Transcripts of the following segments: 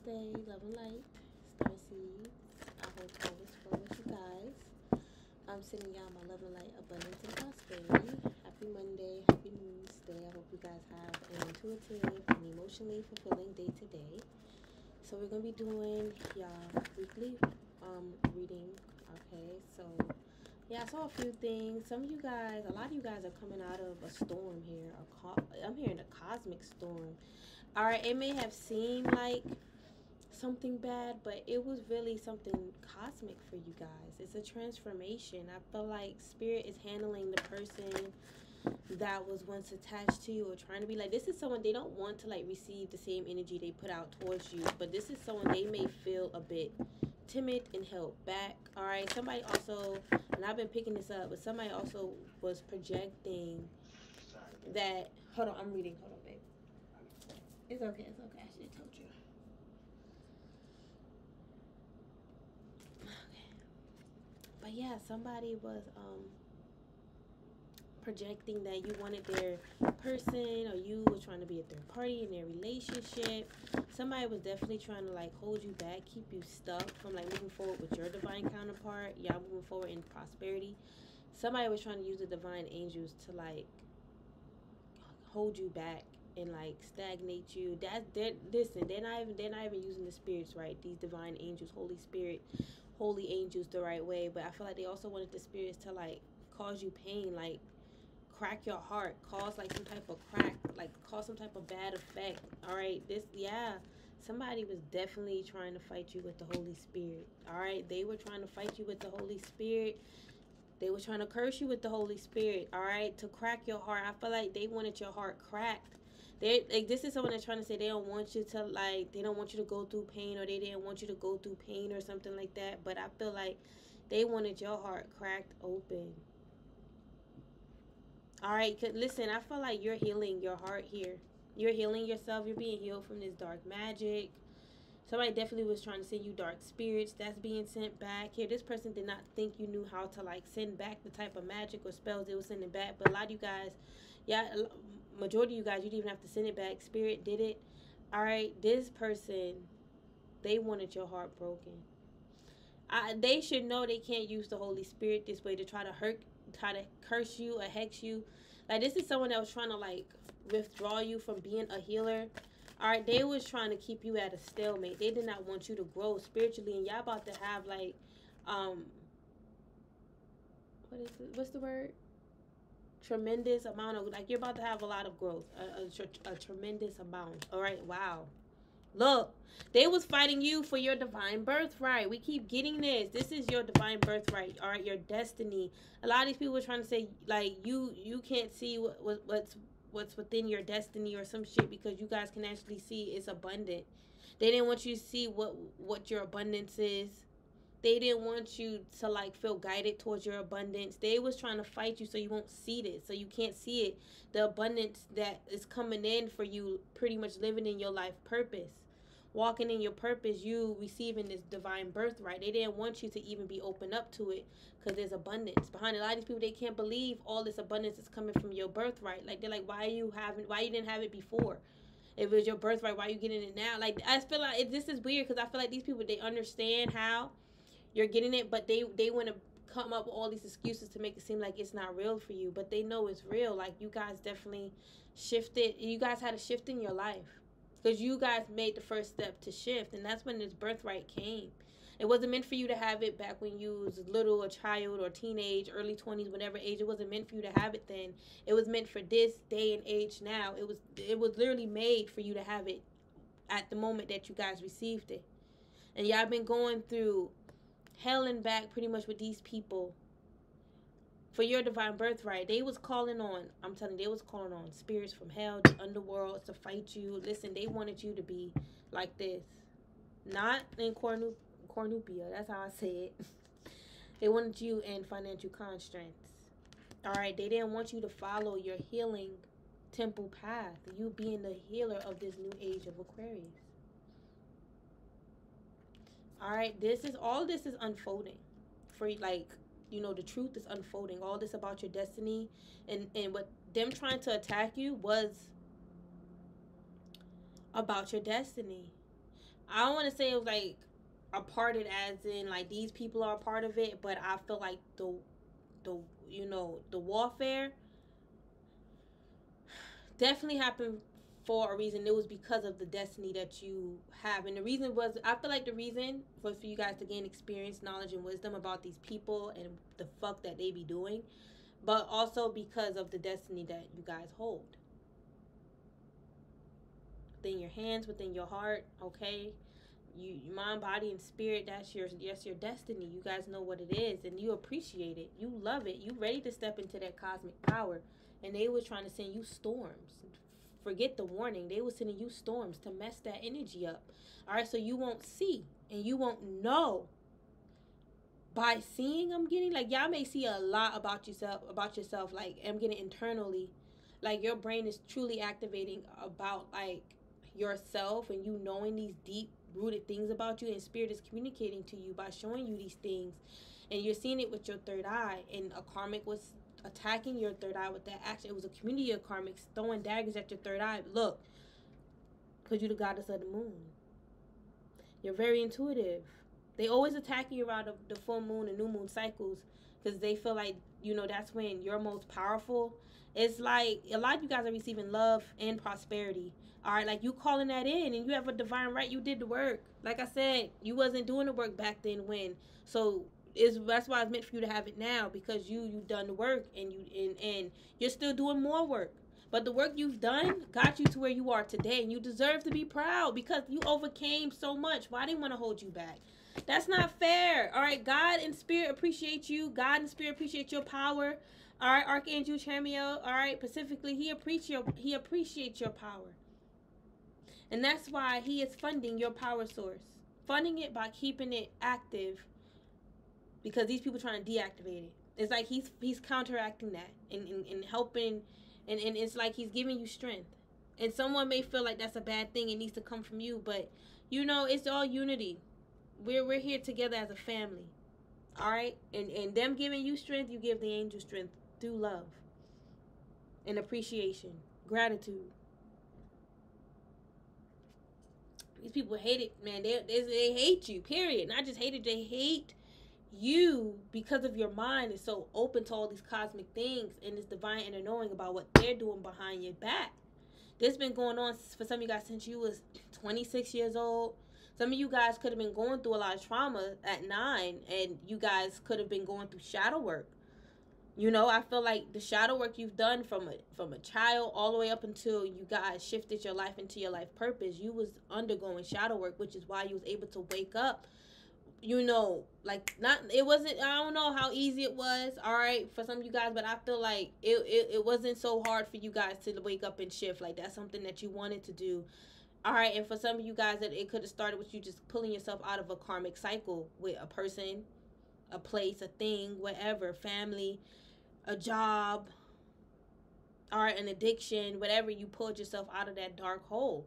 Namaste, love and light, star seeds. I hope all is well with you guys. I'm sending y'all my love and light, abundance, and prosperity. Happy Monday, happy Wednesday. I hope you guys have an intuitive and emotionally fulfilling day today. So we're gonna be doing y'all weekly reading. Okay, so yeah, I saw a few things. Some of you guys, a lot of you guys are coming out of a storm here. I'm hearing a cosmic storm. All right, it may have seemed like something bad, but it was really something cosmic for you guys. It's a transformation. I feel like spirit is handling the person that was once attached to you or trying to be like, this is someone they don't want to like receive the same energy they put out towards you, but this is someone they may feel a bit timid and held back. All right, somebody also, and I've been picking this up, but somebody also was projecting that, hold on, I'm reading, hold on, babe. It's okay, I should have told you. Okay. But yeah, somebody was projecting that you wanted their person, or you were trying to be a third party in their relationship. Somebody was definitely trying to like hold you back, keep you stuck from like moving forward with your divine counterpart. Y'all moving forward in prosperity. Somebody was trying to use the divine angels to like hold you back and like stagnate you. Listen, they're not even using the spirits right. These divine angels, Holy Spirit, holy angels the right way. But I feel like they also wanted the spirits to like cause you pain, like crack your heart, cause like some type of crack, like cause some type of bad effect. All right, somebody was definitely trying to fight you with the Holy Spirit. All right, they were trying to fight you with the Holy Spirit. They were trying to curse you with the Holy Spirit. All right, to crack your heart. I feel like they wanted your heart cracked. They like, this is someone that's trying to say they don't want you to like, they don't want you to go through pain, or they didn't want you to go through pain or something like that. But I feel like they wanted your heart cracked open. All right, listen, I feel like you're healing your heart here. You're healing yourself. You're being healed from this dark magic. Somebody definitely was trying to send you dark spirits. That's being sent back. Here, this person did not think you knew how to like send back the type of magic or spells they were sending back. But a lot of you guys, yeah, majority of you guys, you didn't even have to send it back. Spirit did it. All right, this person, they wanted your heart broken. They should know they can't use the Holy Spirit this way to try to curse you or hex you. Like, this is someone that was trying to like withdraw you from being a healer. All right, they was trying to keep you at a stalemate. They did not want you to grow spiritually, and y'all about to have like, what's the word? Tremendous amount of, like, you're about to have a lot of growth, a tremendous amount. All right, wow. Look, they was fighting you for your divine birthright. We keep getting this. This is your divine birthright. All right, your destiny. A lot of these people were trying to say like you can't see what's within your destiny or some shit, because you guys can actually see it's abundant. They didn't want you to see what your abundance is. They didn't want you to like feel guided towards your abundance. They was trying to fight you so you won't see this, so you can't see it. The abundance that is coming in for you, pretty much living in your life purpose, walking in your purpose, you receiving this divine birthright. They didn't want you to even be open up to it, because there's abundance behind it. A lot of these people, they can't believe all this abundance is coming from your birthright. Like, they're like, why you didn't have it before? If it was your birthright, why are you getting it now? Like, I feel like this is weird, because I feel like these people, they understand how you're getting it, but they want to come up with all these excuses to make it seem like it's not real for you, but they know it's real. Like, you guys definitely shifted. You guys had a shift in your life, because you guys made the first step to shift, and that's when this birthright came. It wasn't meant for you to have it back when you was little, a child, or teenage, early 20s, whatever age. It wasn't meant for you to have it then. It was meant for this day and age now. It was literally made for you to have it at the moment that you guys received it. And y'all been going through hell and back pretty much with these people for your divine birthright. They was calling on, I'm telling you, they was calling on spirits from hell, the underworld, to fight you. Listen, they wanted you to be like this. Not in cornupia, that's how I say it. They wanted you in financial constraints. All right, they didn't want you to follow your healing temple path, you being the healer of this new age of Aquarius. All right, all this is unfolding for, like, you know, the truth is unfolding. All this about your destiny, and what them trying to attack you was about your destiny. I don't want to say it was like a part of it as in like these people are a part of it, but I feel like the you know, the warfare definitely happened for a reason. It was because of the destiny that you have. And the reason was, I feel like the reason was for you guys to gain experience, knowledge, and wisdom about these people and the fuck that they be doing. But also because of the destiny that you guys hold. Within your hands, within your heart, okay? You mind, body, and spirit, that's your destiny. You guys know what it is, and you appreciate it. You love it. You ready to step into that cosmic power. And they was trying to send you storms. Forget the warning. They was sending you storms to mess that energy up. All right, so you won't see and you won't know. By seeing, I'm getting like, y'all may see a lot about yourself. Like, I'm getting internally, like your brain is truly activating about like yourself, and you knowing these deep rooted things about you, and spirit is communicating to you by showing you these things, and you're seeing it with your third eye. And a karmic was attacking your third eye with that action. It was a community of karmics throwing daggers at your third eye. Look, because you're the goddess of the moon. You're very intuitive. They always attack you around the full moon and new moon cycles because they feel like, you know, that's when you're most powerful. It's like a lot of you guys are receiving love and prosperity. All right, like you calling that in, and you have a divine right. You did the work. Like I said, you wasn't doing the work back then when. So that's why it's meant for you to have it now, because you've done the work, and you're still doing more work. But the work you've done got you to where you are today, and you deserve to be proud because you overcame so much. Why didn't want to hold you back? That's not fair. All right, God and spirit appreciate you. God and spirit appreciate your power. All right, Archangel Chamuel. All right, specifically, he appreciates your power, and that's why he is funding your power source, funding it by keeping it active, because these people trying to deactivate it. It's like he's counteracting that and helping, and it's like he's giving you strength. And someone may feel like that's a bad thing. It needs to come from you, but you know, it's all unity. We're here together as a family. All right, and them giving you strength, you give the angel strength through love and appreciation, gratitude. These people hate it, man. They hate you, period. Not just hate it, they hate you because of your mind is so open to all these cosmic things and this divine inner knowing about what they're doing behind your back. This been going on for some of you guys since you was 26 years old. Some of you guys could have been going through a lot of trauma at 9, and you guys could have been going through shadow work. You know, I feel like the shadow work you've done from a child all the way up until you guys shifted your life into your life purpose, you was undergoing shadow work, which is why you was able to wake up. You know, like, not, it wasn't, I don't know how easy it was, all right, for some of you guys, but I feel like it wasn't so hard for you guys to wake up and shift. Like, that's something that you wanted to do. All right, and for some of you guys, that it could have started with you just pulling yourself out of a karmic cycle with a person, a place, a thing, whatever, family, a job, all right, an addiction, whatever. You pulled yourself out of that dark hole.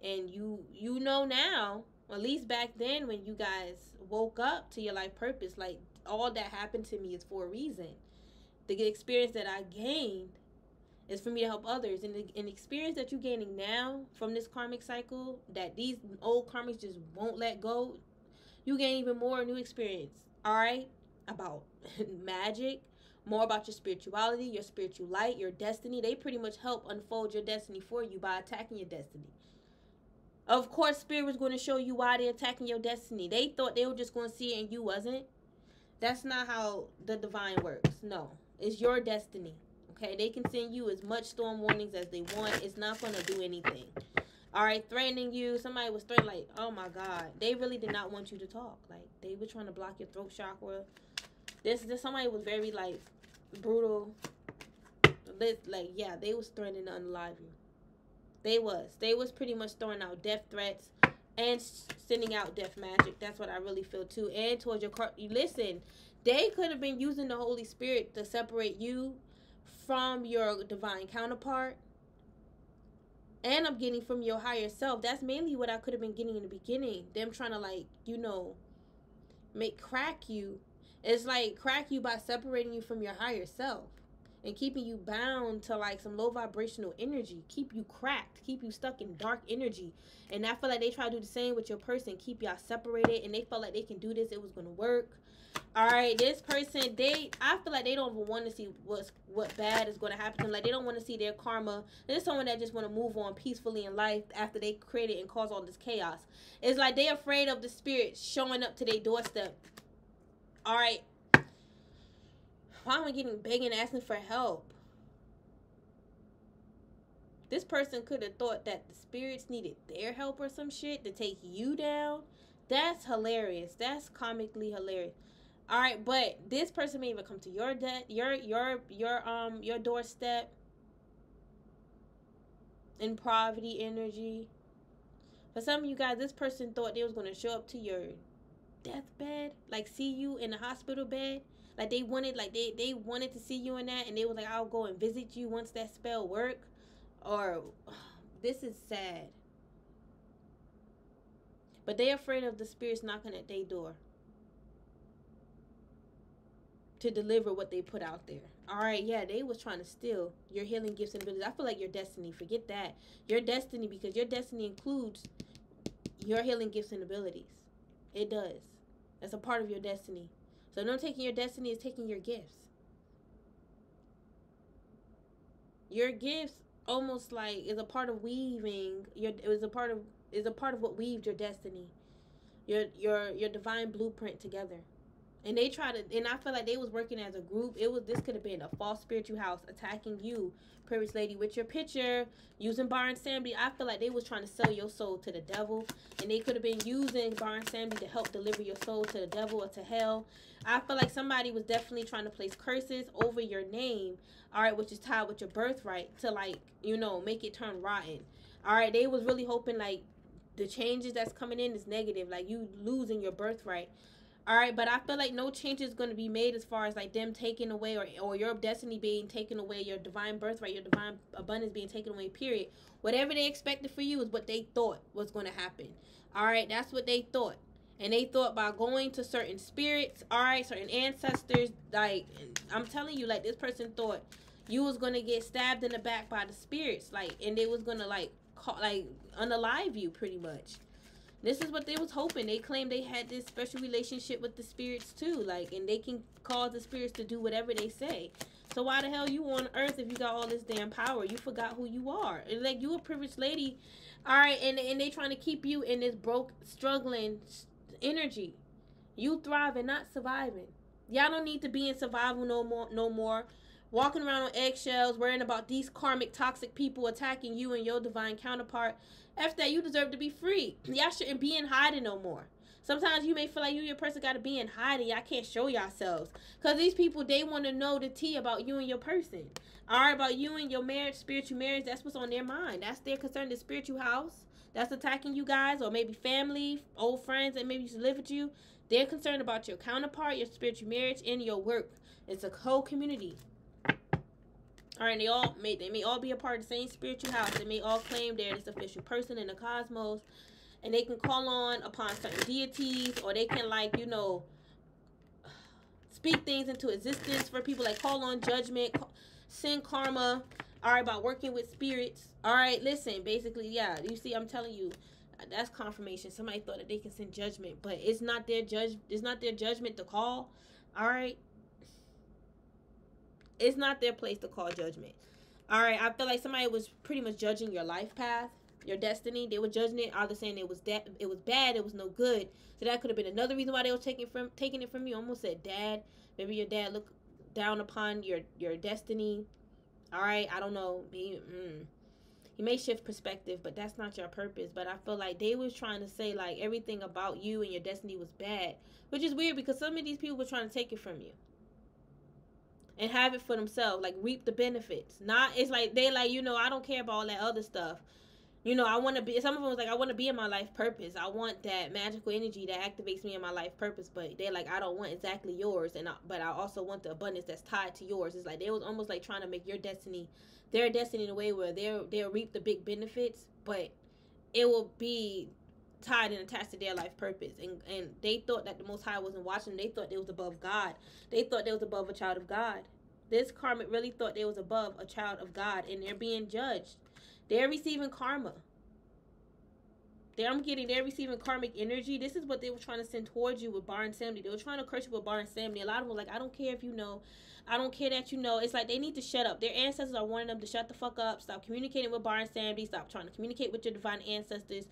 And you know now, at least back then when you guys woke up to your life purpose, like, all that happened to me is for a reason. The experience that I gained is for me to help others. And the experience that you're gaining now from this karmic cycle, that these old karmics just won't let go, you gain even more new experience, all right, about magic, more about your spirituality, your spiritual light, your destiny. They pretty much help unfold your destiny for you by attacking your destiny. Of course, spirit was going to show you why they're attacking your destiny. They thought they were just going to see it and you wasn't. That's not how the divine works. No, it's your destiny. Okay, they can send you as much storm warnings as they want. It's not going to do anything. All right, threatening you. Somebody was threatening, like, oh my God. They really did not want you to talk. Like, they were trying to block your throat chakra. This somebody was very, like, brutal. Like, yeah, they was threatening to unalive you. They was pretty much throwing out death threats and sending out death magic. That's what I really feel too. And towards your listen, they could have been using the Holy Spirit to separate you from your divine counterpart, and I'm getting from your higher self. That's mainly what I could have been getting in the beginning. Them trying to, like, you know, crack you. It's like crack you by separating you from your higher self. and keeping you bound to like some low vibrational energy, keep you cracked, keep you stuck in dark energy. And I feel like they try to do the same with your person, keep y'all separated, and they felt like they can do this, it was gonna work. All right, this person, I feel like they don't even want to see what bad is going to happen to them. Like, they don't want to see their karma. There's someone that just want to move on peacefully in life after they created and caused all this chaos. It's like they're afraid of the spirit showing up to their doorstep. All right, why am I getting begging, asking for help? This person could have thought that the spirits needed their help or some shit to take you down. That's hilarious. That's comically hilarious. All right, but this person may even come to your your doorstep in poverty energy. For some of you guys, this person thought they was gonna show up to your deathbed, like see you in the hospital bed. Like they wanted to see you in that, and they was like, I'll go and visit you once that spell work. Or this is sad. But they're afraid of the spirits knocking at their door to deliver what they put out there. All right, yeah, they was trying to steal your healing gifts and abilities. I feel like your destiny. Forget that. Your destiny, because your destiny includes your healing gifts and abilities. It does. That's a part of your destiny. So no taking your destiny is taking your gifts. Your gifts almost like is a part of weaving is a part of what weaved your destiny. Your divine blueprint together. And they try to, and I feel like they was working as a group. This could have been a false spiritual house attacking you, Purpose Lady, with your picture, using Bar and Samby. I feel like they was trying to sell your soul to the devil, and they could have been using Bar and Samby to help deliver your soul to the devil or to hell. I feel like somebody was definitely trying to place curses over your name, all right, which is tied with your birthright to, like, you know, make it turn rotten. All right, they was really hoping like the changes that's coming in is negative, like you losing your birthright. All right, but I feel like no change is going to be made as far as like them taking away or your destiny being taken away, your divine birthright, your divine abundance being taken away, period. Whatever they expected for you is what they thought was going to happen. All right, that's what they thought. And they thought by going to certain spirits, all right, certain ancestors, like, I'm telling you, like, this person thought you was going to get stabbed in the back by the spirits, like, and they was going to, like, unalive you pretty much. This is what they was hoping. They claimed they had this special relationship with the spirits too, like, and they can cause the spirits to do whatever they say. So why the hell you on earth if you got all this damn power? You forgot who you are. And like, you a privileged lady, all right, and they trying to keep you in this broke, struggling energy. You thriving, not surviving. Y'all don't need to be in survival no more. Walking around on eggshells, worrying about these karmic, toxic people attacking you and your divine counterpart. After that, you deserve to be free. Y'all shouldn't be in hiding no more. Sometimes you may feel like you and your person got to be in hiding. Y'all can't show yourselves. Because these people, they want to know the tea about you and your person. All right, about you and your marriage, spiritual marriage. That's what's on their mind. That's their concern, the spiritual house that's attacking you guys, or maybe family, old friends that maybe used to live with you. They're concerned about your counterpart, your spiritual marriage, and your work. It's a whole community. All right, they may all be a part of the same spiritual house. They may all claim they're this official person in the cosmos, and they can call on upon certain deities, or they can, like, you know, speak things into existence for people, like call on judgment, send karma. All right, about working with spirits. All right, listen, basically, yeah, you see, I'm telling you, that's confirmation. Somebody thought that they can send judgment, but it's not their judgment to call. All right. It's not their place to call judgment. All right, I feel like somebody was pretty much judging your life path, your destiny. They were judging it. Either saying it was bad, it was no good. So that could have been another reason why they were taking it from you. I almost said dad. Maybe your dad looked down upon your destiny. All right, I don't know. He may shift perspective, but that's not your purpose. But I feel like they was trying to say like everything about you and your destiny was bad, which is weird because some of these people were trying to take it from you and have it for themselves, like reap the benefits. Not, it's like they like, you know, I don't care about all that other stuff. You know, I want to be, some of them was like, I want to be in my life purpose. I want that magical energy that activates me in my life purpose. But they're like, I don't want exactly yours, but I also want the abundance that's tied to yours. It's like they was almost like trying to make your destiny, their destiny, in a way where they'll reap the big benefits, but it will be tied and attached to their life purpose. And they thought that the Most High wasn't watching them. They thought they was above God. They thought they was above a child of God. This karmic really thought they was above a child of God, and they're being judged. They're receiving karma. They're receiving karmic energy. This is what they were trying to send towards you with Bar and Samedi. They were trying to curse you with Bar and Samedi. A lot of them were like, I don't care if you know. I don't care that you know. It's like they need to shut up. Their ancestors are warning them to shut the fuck up. Stop communicating with Bar and Samedi. Stop trying to communicate with your divine ancestors.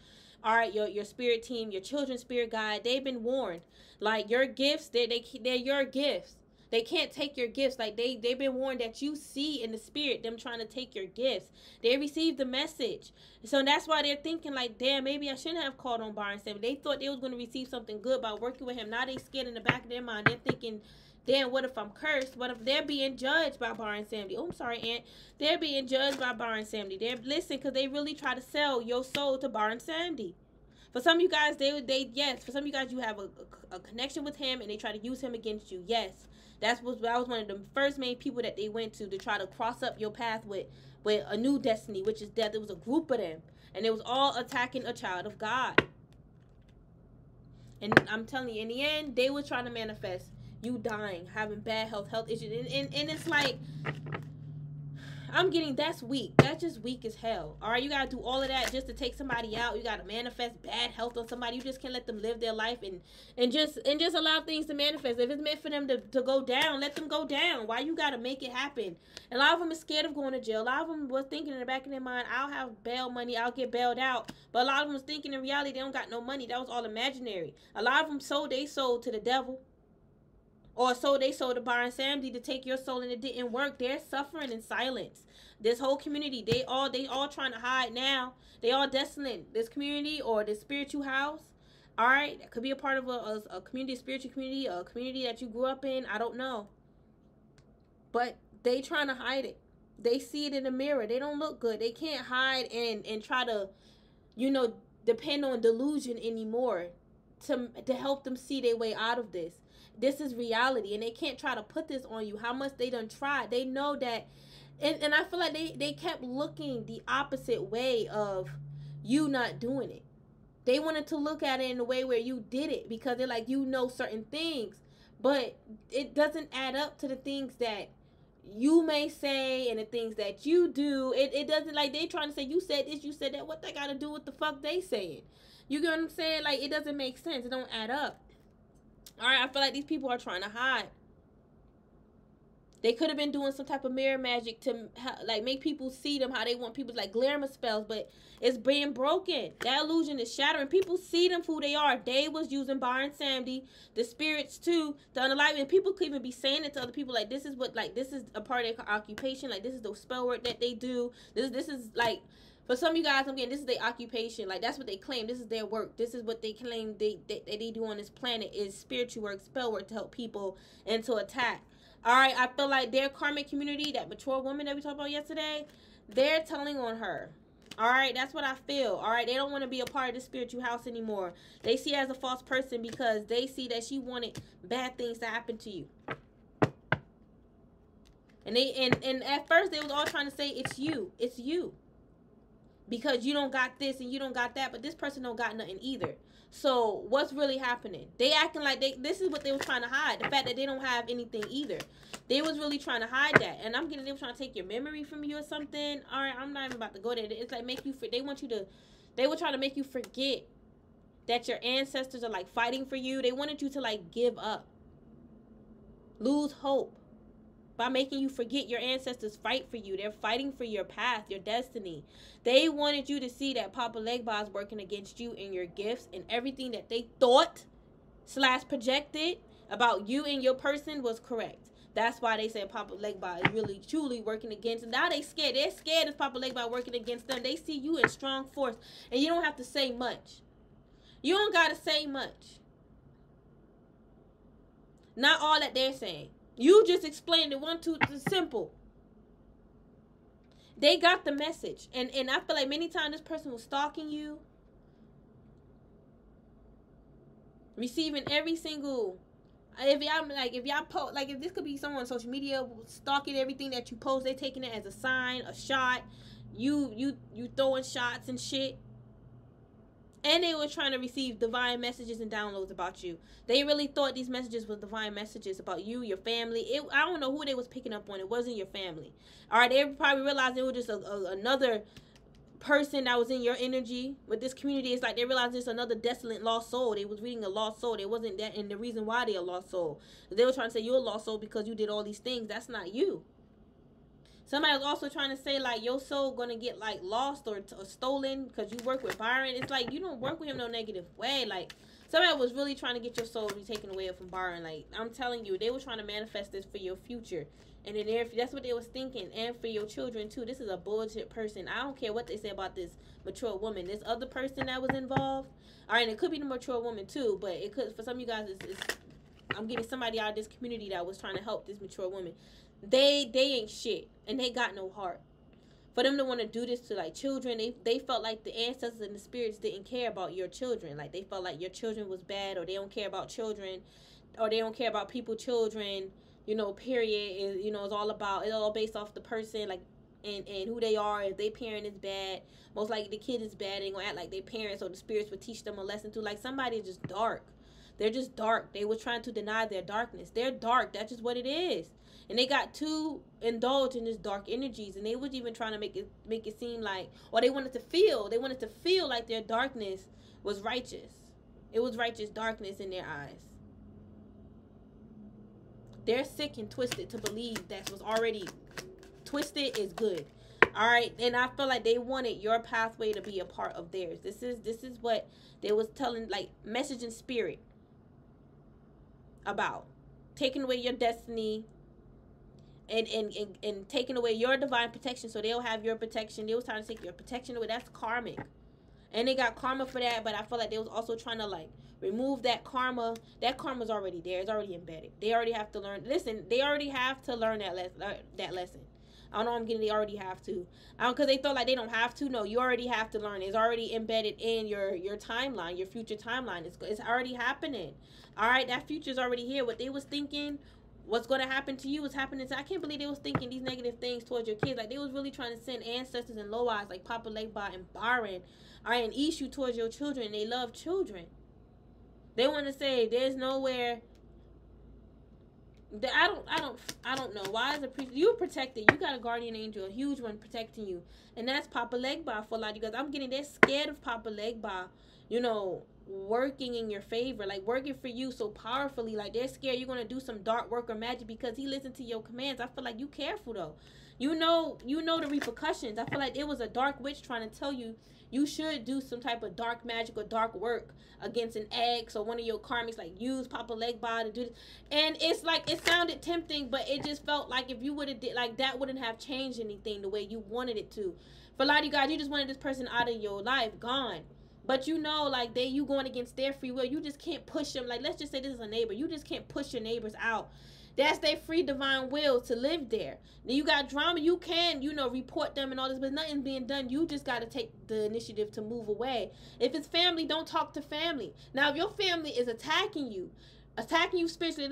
All right, your spirit team, your children's spirit guide. They've been warned. Like your gifts, they're your gifts. They can't take your gifts. Like they've been warned that you see in the spirit them trying to take your gifts. They received the message. So that's why they're thinking like, damn, maybe I shouldn't have called on Bar and Samedi. They thought they was going to receive something good by working with him. Now they scared in the back of their mind. They're thinking, damn, what if I'm cursed? What if they're being judged by Bar and Samedi? Oh, I'm sorry, Aunt. They're being judged by Bar and Samedi. Listen, because they really try to sell your soul to Bar and Samedi. For some of you guys, yes. For some of you guys, you have a connection with him, and they try to use him against you. Yes. That was one of the first main people that they went to try to cross up your path with a new destiny, which is death. There was a group of them, and it was all attacking a child of God. And I'm telling you, in the end, they were trying to manifest you dying, having bad health issues, and it's like, I'm getting, that's weak. That's just weak as hell. All right, you gotta do all of that just to take somebody out. You gotta manifest bad health on somebody. You just can't let them live their life and just allow things to manifest. If it's meant for them to go down, let them go down. Why you gotta make it happen? A lot of them are scared of going to jail. A lot of them was thinking in the back of their mind, I'll have bail money, I'll get bailed out. But a lot of them was thinking in reality they don't got no money. That was all imaginary. A lot of them sold to the devil. Or so they sold to Bar and Samedi to take your soul, and it didn't work. They're suffering in silence. This whole community, they all trying to hide now. They all desolate. This community or this spiritual house, all right, that could be a part of a community, a spiritual community, a community that you grew up in. I don't know. But they trying to hide it. They see it in the mirror. They don't look good. They can't hide and try to, depend on delusion anymore to help them see their way out of this. This is reality, and they can't try to put this on you. How much they done tried. They know that, and I feel like they kept looking the opposite way of you not doing it. They wanted to look at it in a way where you did it because they're like, certain things, but it doesn't add up to the things that you may say and the things that you do. It doesn't, like, they trying to say, you said this, you said that. What they got to do with the fuck they saying? You get what I'm saying? Like, it doesn't make sense. It don't add up. All right, I feel like these people are trying to hide. They could have been doing some type of mirror magic to like make people see them how they want people, like glamour spells, but it's being broken. That illusion is shattering. People see them for who they are. They was using Bar and Samedi, the spirits too, to unalive. And people could even be saying it to other people, like, this is a part of their occupation. Like, this is the spell work that they do. This is like, for some of you guys, I'm getting, this is their occupation. Like, that's what they claim. This is their work. This is what they claim they do on this planet, is spiritual work, spell work, to help people and to attack. All right, I feel like their karmic community, that mature woman that we talked about yesterday, they're telling on her. All right, that's what I feel. All right, they don't want to be a part of the spiritual house anymore. They see her as a false person because they see that she wanted bad things to happen to you. And at first they was all trying to say, it's you. It's you. Because you don't got this and you don't got that, but this person don't got nothing either. So what's really happening? They acting like this is what they was trying to hide. The fact that they don't have anything either. They was really trying to hide that. And I'm getting, they were trying to take your memory from you or something. All right, I'm not even about to go there. It's like they were trying to make you forget that your ancestors are like fighting for you. They wanted you to like give up. Lose hope. By making you forget your ancestors fight for you. They're fighting for your path, your destiny. They wanted you to see that Papa Legba is working against you and your gifts, and everything that they thought / projected about you and your person was correct. That's why they said Papa Legba is really, truly working against them. Now they scared. They're scared of Papa Legba working against them. They see you in strong force, and you don't have to say much. You don't got to say much. Not all that they're saying. You just explained it. It's simple. They got the message. And I feel like many times this person was stalking you. Receiving every single, if y'all post, like, if this could be someone on social media stalking everything that you post, they taking it as a sign, a shot. You throwing shots and shit. And they were trying to receive divine messages and downloads about you. They really thought these messages were divine messages about you, your family. I don't know who they was picking up on. It wasn't your family. All right, they probably realized it was just another person that was in your energy. With this community, it's like they realized it's another desolate lost soul. They was reading a lost soul. They wasn't that, and the reason why they a lost soul. They were trying to say you're a lost soul because you did all these things. That's not you. Somebody was also trying to say, like, your soul gonna get, like, lost or stolen because you work with Byron. It's like, you don't work with him no negative way. Like, somebody was really trying to get your soul to be taken away from Byron. Like, I'm telling you, they were trying to manifest this for your future. And then that's what they was thinking. And for your children, too. This is a bullshit person. I don't care what they say about this mature woman. This other person that was involved. All right, it could be the mature woman, too. But it could, for some of you guys, I'm getting somebody out of this community that was trying to help this mature woman. They ain't shit, and they got no heart. For them to want to do this to, like, children, they felt like the ancestors and the spirits didn't care about your children. Like, they felt like your children was bad, or they don't care about children, or they don't care about people's children, you know, period. You know, it's all based off the person, like, and who they are. If their parent is bad, most likely the kid is bad. They gonna act like their parents, or the spirits would teach them a lesson too. Like, somebody is just dark. They're just dark. They were trying to deny their darkness. They're dark. That's just what it is. And they got too indulged in this dark energies, and they was even trying to make it seem like, or they wanted to feel like their darkness was righteous. It was righteous darkness in their eyes. They're sick and twisted to believe that was already twisted is good. All right, and I feel like they wanted your pathway to be a part of theirs. This is what they was telling, like, message in spirit about taking away your destiny. And taking away your divine protection, so they'll have your protection. They was trying to take your protection away. That's karmic, and they got karma for that. But I feel like they was also trying to, like, remove that karma. That karma's already there. It's already embedded. They already have to learn. Listen, they already have to learn that lesson. I don't know. I'm getting. They already have to. Because they thought like they don't have to. No, you already have to learn. It's already embedded in your timeline, your future timeline. It's already happening. All right, that future's already here. What they was thinking. What's going to happen to you is happening. I can't believe they was thinking these negative things towards your kids. Like, they was really trying to send ancestors and low-eyes like Papa Legba and Byron, all right, and issue towards your children. They love children. They want to say there's nowhere. I don't know. Why is a priest? You're protected. You got a guardian angel, a huge one protecting you, and that's Papa Legba for a lot of you guys. I'm getting they're scared of Papa Legba, you know, working in your favor, like working for you so powerfully. Like, they're scared you're gonna do some dark work or magic because he listened to your commands. I feel like you careful though. You know the repercussions. I feel like it was a dark witch trying to tell you you should do some type of dark magic or dark work against an ex or one of your karmics, like use Papa Legba to do this. And it's like, it sounded tempting, but it just felt like if you would have did like that, wouldn't have changed anything the way you wanted it to. For a lot of you guys, you just wanted this person out of your life, gone. But you know, like, you going against their free will. You just can't push them. Like, let's just say this is a neighbor. You just can't push your neighbors out. That's their free divine will to live there. Then you got drama. You can, you know, report them and all this, but nothing's being done. You just got to take the initiative to move away. If it's family, don't talk to family. Now, if your family is attacking you spiritually,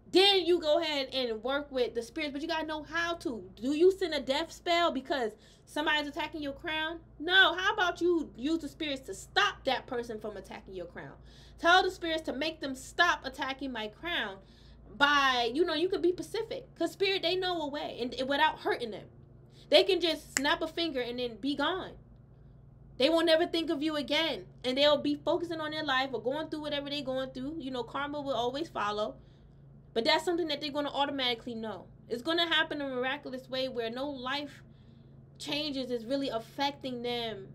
then you go ahead and work with the spirits, but you got to know how to. Do you send a death spell because somebody's attacking your crown? No. How about you use the spirits to stop that person from attacking your crown? Tell the spirits to make them stop attacking my crown by, you know, you can be Pacific. Because spirit, they know a way, and without hurting them. They can just snap a finger and then be gone. They won't never think of you again. And they'll be focusing on their life or going through whatever they're going through. You know, karma will always follow. But that's something that they're going to automatically know. It's going to happen in a miraculous way where no life changes is really affecting them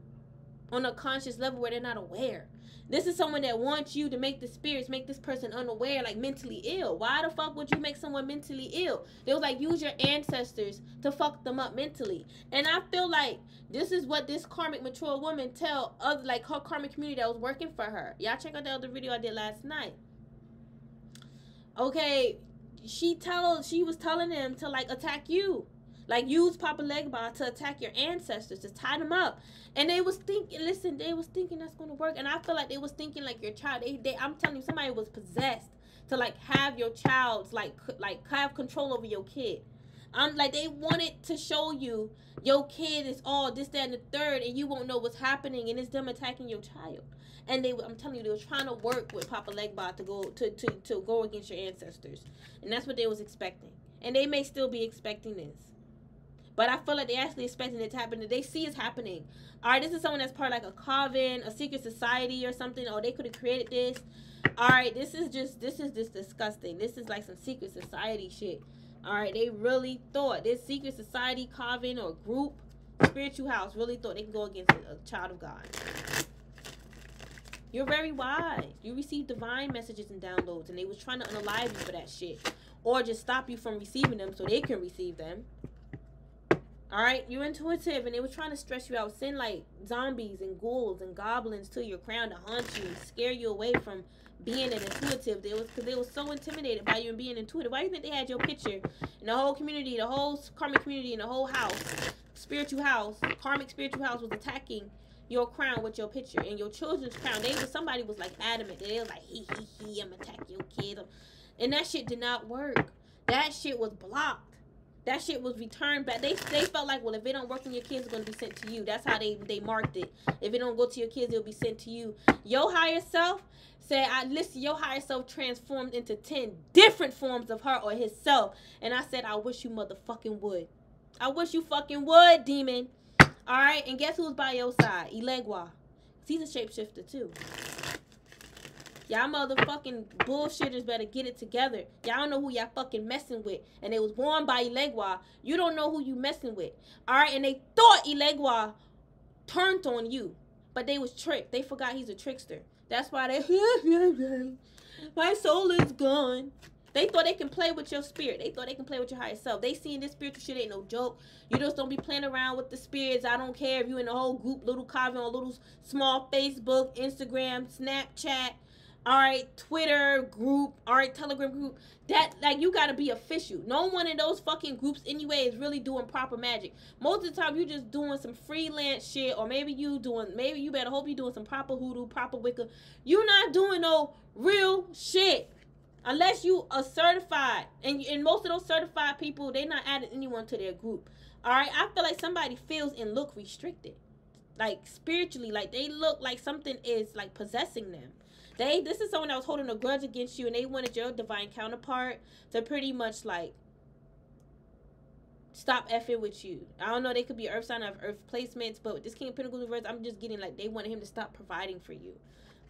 on a conscious level where they're not aware. This is someone that wants you to make the spirits make this person unaware, like mentally ill. Why the fuck would you make someone mentally ill? They was like, use your ancestors to fuck them up mentally. And I feel like this is what this karmic mature woman tell other, like, her karmic community that was working for her. Y'all check out the other video I did last night. Okay, she was telling them to, like, attack you. Like, use Papa Legba to attack your ancestors, to tie them up. And they was thinking, listen, they was thinking that's going to work. And I feel like they was thinking like your child, I'm telling you, somebody was possessed to, like, have your child's, like have control over your kid. Like, they wanted to show you your kid is all this, that, and the third, and you won't know what's happening, and it's them attacking your child. And I'm telling you, they were trying to work with Papa Legba to go against your ancestors, and that's what they was expecting. And they may still be expecting this, but I feel like they actually expecting it to happen. They see it's happening. All right, this is someone that's part of like a coven, a secret society, or something. Or they could have created this. All right, this is just disgusting. This is like some secret society shit. All right, they really thought this secret society, coven, or group, spiritual house, really thought they could go against a child of God. You're very wise. You receive divine messages and downloads, and they was trying to unalive you for that shit, or just stop you from receiving them so they can receive them. All right, you're intuitive, and they were trying to stress you out, send like zombies and ghouls and goblins to your crown to haunt you, scare you away from being an intuitive. Because they were so intimidated by you and being intuitive. Why do you think they had your picture in the whole community, the whole karmic community, in the whole house, spiritual house, karmic spiritual house was attacking your crown with your picture and your children's crown? Somebody was like adamant. They was like, he, I'm gonna attack your kid, and that shit did not work. That shit was blocked. That shit was returned back. They felt like, well, if it don't work on your kids, it's going to be sent to you. That's how they marked it. If it don't go to your kids, it'll be sent to you. Your higher self said, your higher self transformed into 10 different forms of her or his self. And I said, I wish you motherfucking would. I wish you fucking would, demon. All right? And guess who's by your side? Ilegwa. He's a shapeshifter, too. Y'all motherfucking bullshitters better get it together. Y'all don't know who y'all fucking messing with. And they was born by Ilegwa. You don't know who you messing with. Alright, and they thought Ilegwa turned on you. But they was tricked. They forgot he's a trickster. That's why they, my soul is gone. They thought they can play with your spirit. They thought they can play with your higher self. They seen this spiritual shit ain't no joke. You just don't be playing around with the spirits. I don't care if you in the whole group, little coven, or little small Facebook, Instagram, Snapchat, all right, Twitter group, all right, Telegram group. That, like, you gotta be official. No one in those fucking groups anyway is really doing proper magic. Most of the time, you just doing some freelance shit, or maybe you better hope you doing some proper hoodoo, proper Wicca. You not doing no real shit unless you are certified. And most of those certified people, they not adding anyone to their group. All right, I feel like somebody feels and look restricted, like spiritually, like they look like something is like possessing them. This is someone that was holding a grudge against you, and they wanted your divine counterpart to pretty much like stop effing with you. I don't know, they could be earth sign of earth placements, but with this King of Pentacles reverse, I'm just getting like they wanted him to stop providing for you.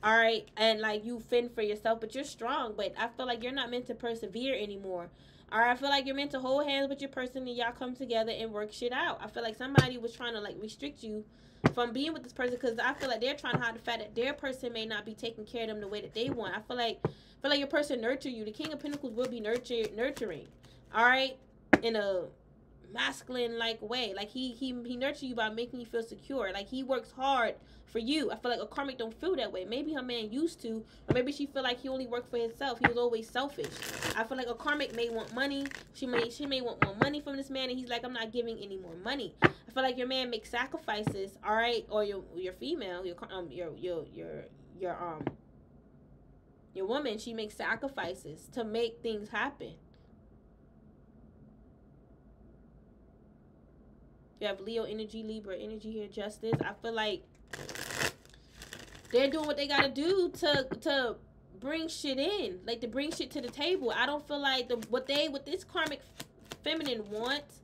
All right, and like you fend for yourself, but you're strong, but I feel like you're not meant to persevere anymore. All right, I feel like you're meant to hold hands with your person and y'all come together and work shit out. I feel like somebody was trying to like restrict you from being with this person, because I feel like they're trying to hide the fact that their person may not be taking care of them the way that they want. I feel like your person nurture you. The King of Pentacles will be nurturing, all right, in a masculine like way. Like he nurtures you by making you feel secure. Like he works hard for you. I feel like a karmic don't feel that way. Maybe her man used to, or maybe she feel like he only worked for himself. He was always selfish. I feel like a karmic may want money. She may want more money from this man, and he's like, I'm not giving any more money. I feel like your man makes sacrifices, all right, or your female, your woman, she makes sacrifices to make things happen. You have Leo energy, Libra energy here, Justice. I feel like they're doing what they gotta do to bring shit in, like to bring shit to the table. I don't feel like what this karmic feminine wants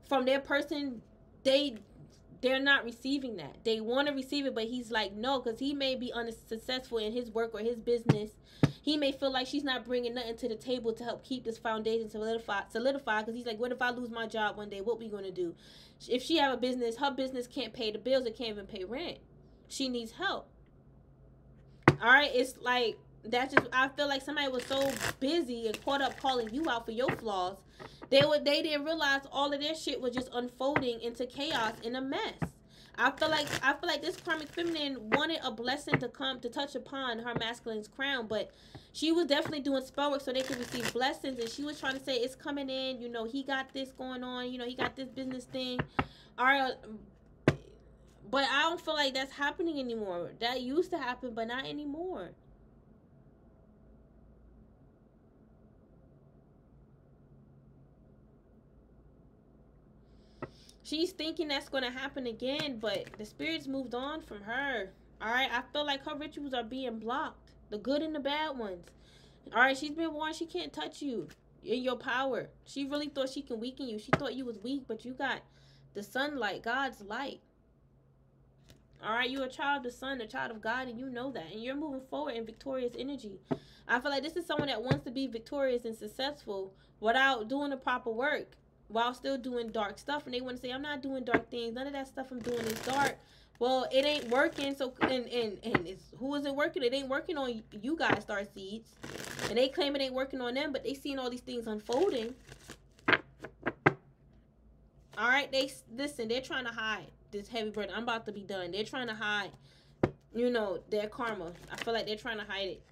from their person, they're not receiving that. They want to receive it, but he's like, no, because he may be unsuccessful in his work or his business. He may feel like she's not bringing nothing to the table to help keep this foundation solidified. Because he's like, what if I lose my job one day? What we gonna do? If she have a business, her business can't pay the bills. It can't even pay rent. She needs help. All right, it's like that's just. I feel like somebody was so busy and caught up calling you out for your flaws. They didn't realize all of their shit was just unfolding into chaos and a mess. I feel like this karmic feminine wanted a blessing to come to touch upon her masculine's crown, but she was definitely doing spell work so they could receive blessings, and she was trying to say it's coming in. You know, he got this going on. You know, he got this business thing. All right, but I don't feel like that's happening anymore. That used to happen, but not anymore. She's thinking that's going to happen again, but the spirits moved on from her. All right, I feel like her rituals are being blocked, the good and the bad ones. All right, she's been warned she can't touch you in your power. She really thought she can weaken you. She thought you was weak, but you got the sunlight, God's light. All right, you're a child of the sun, a child of God, and you know that. And you're moving forward in victorious energy. I feel like this is someone that wants to be victorious and successful without doing the proper work, while still doing dark stuff. And they want to say, I'm not doing dark things. None of that stuff I'm doing is dark. Well, it ain't working. So, and it's, who is it working? It ain't working on you guys, Star Seeds. And they claim it ain't working on them, but they seeing all these things unfolding. All right, listen, they're trying to hide this heavy burden. I'm about to be done. They're trying to hide, you know, their karma. I feel like they're trying to hide it.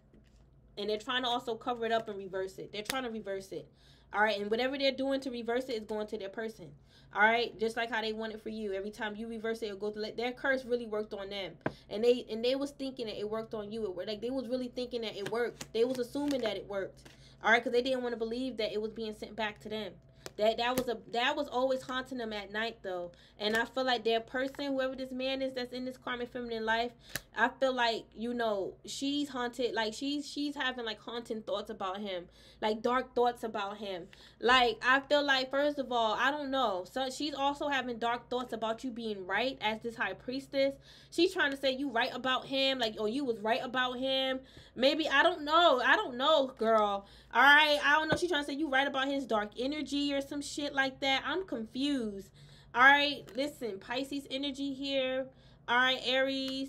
And they're trying to also cover it up and reverse it. They're trying to reverse it. All right, and whatever they're doing to reverse it is going to their person. All right, just like how they want it for you. Every time you reverse it, it'll go to their curse really worked on them, and they was thinking that it worked on you. It worked. Like they was really thinking that it worked. They was assuming that it worked. All right, because they didn't want to believe that it was being sent back to them. That was always haunting them at night though. And I feel like their person, whoever this man is that's in this karmic feminine life, I feel like, you know, she's haunted. Like she's having like haunting thoughts about him, like dark thoughts about him. Like I feel like, first of all, I don't know, so she's also having dark thoughts about you being right as this high priestess. She's trying to say you right about him, like, oh, you was right about him. Maybe, I don't know, girl. All right, I don't know. She's trying to say you right about his dark energy or some shit like that. I'm confused. All right, listen, Pisces energy here. All right, Aries,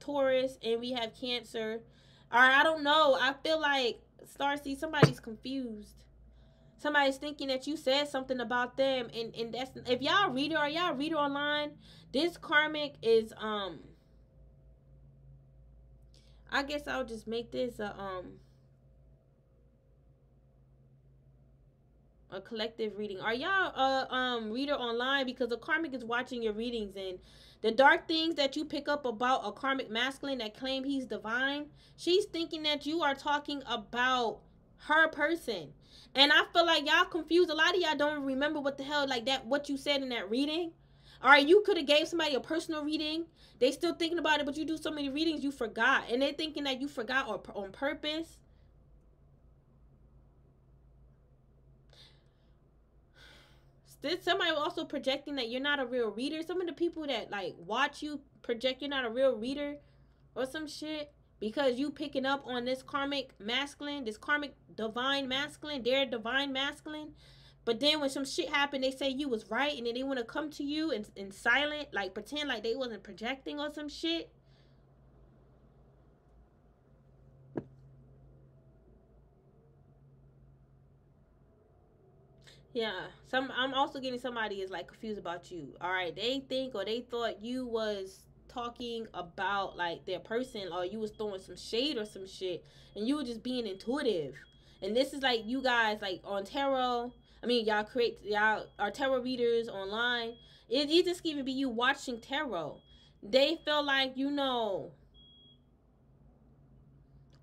Taurus, and we have Cancer. All right, I don't know. I feel like, Starseed, somebody's confused. Somebody's thinking that you said something about them, and that's, if y'all read it or y'all read it online, this karmic is I guess I'll just make this a collective reading. Are y'all reader online? Because the karmic is watching your readings, and the dark things that you pick up about a karmic masculine that claim he's divine, she's thinking that you are talking about her person. And I feel like y'all confused. A lot of y'all don't remember what the hell, like, that, what you said in that reading. All right, you could have gave somebody a personal reading. They still thinking about it, but you do so many readings, you forgot. And they thinking that you forgot or on purpose. Somebody also projecting that you're not a real reader. Some of the people that like watch you project you're not a real reader or some shit, because you picking up on this karmic masculine, this karmic divine masculine, their divine masculine. But then when some shit happened, they say you was right, and then they want to come to you in silent, like pretend like they wasn't projecting or some shit. Yeah, I'm also getting somebody is like confused about you. All right, they think or they thought you was talking about like their person, or you was throwing some shade or some shit, and you were just being intuitive. And this is like you guys like on tarot. I mean, y'all are tarot readers online. It just even be you watching tarot. They feel like, you know,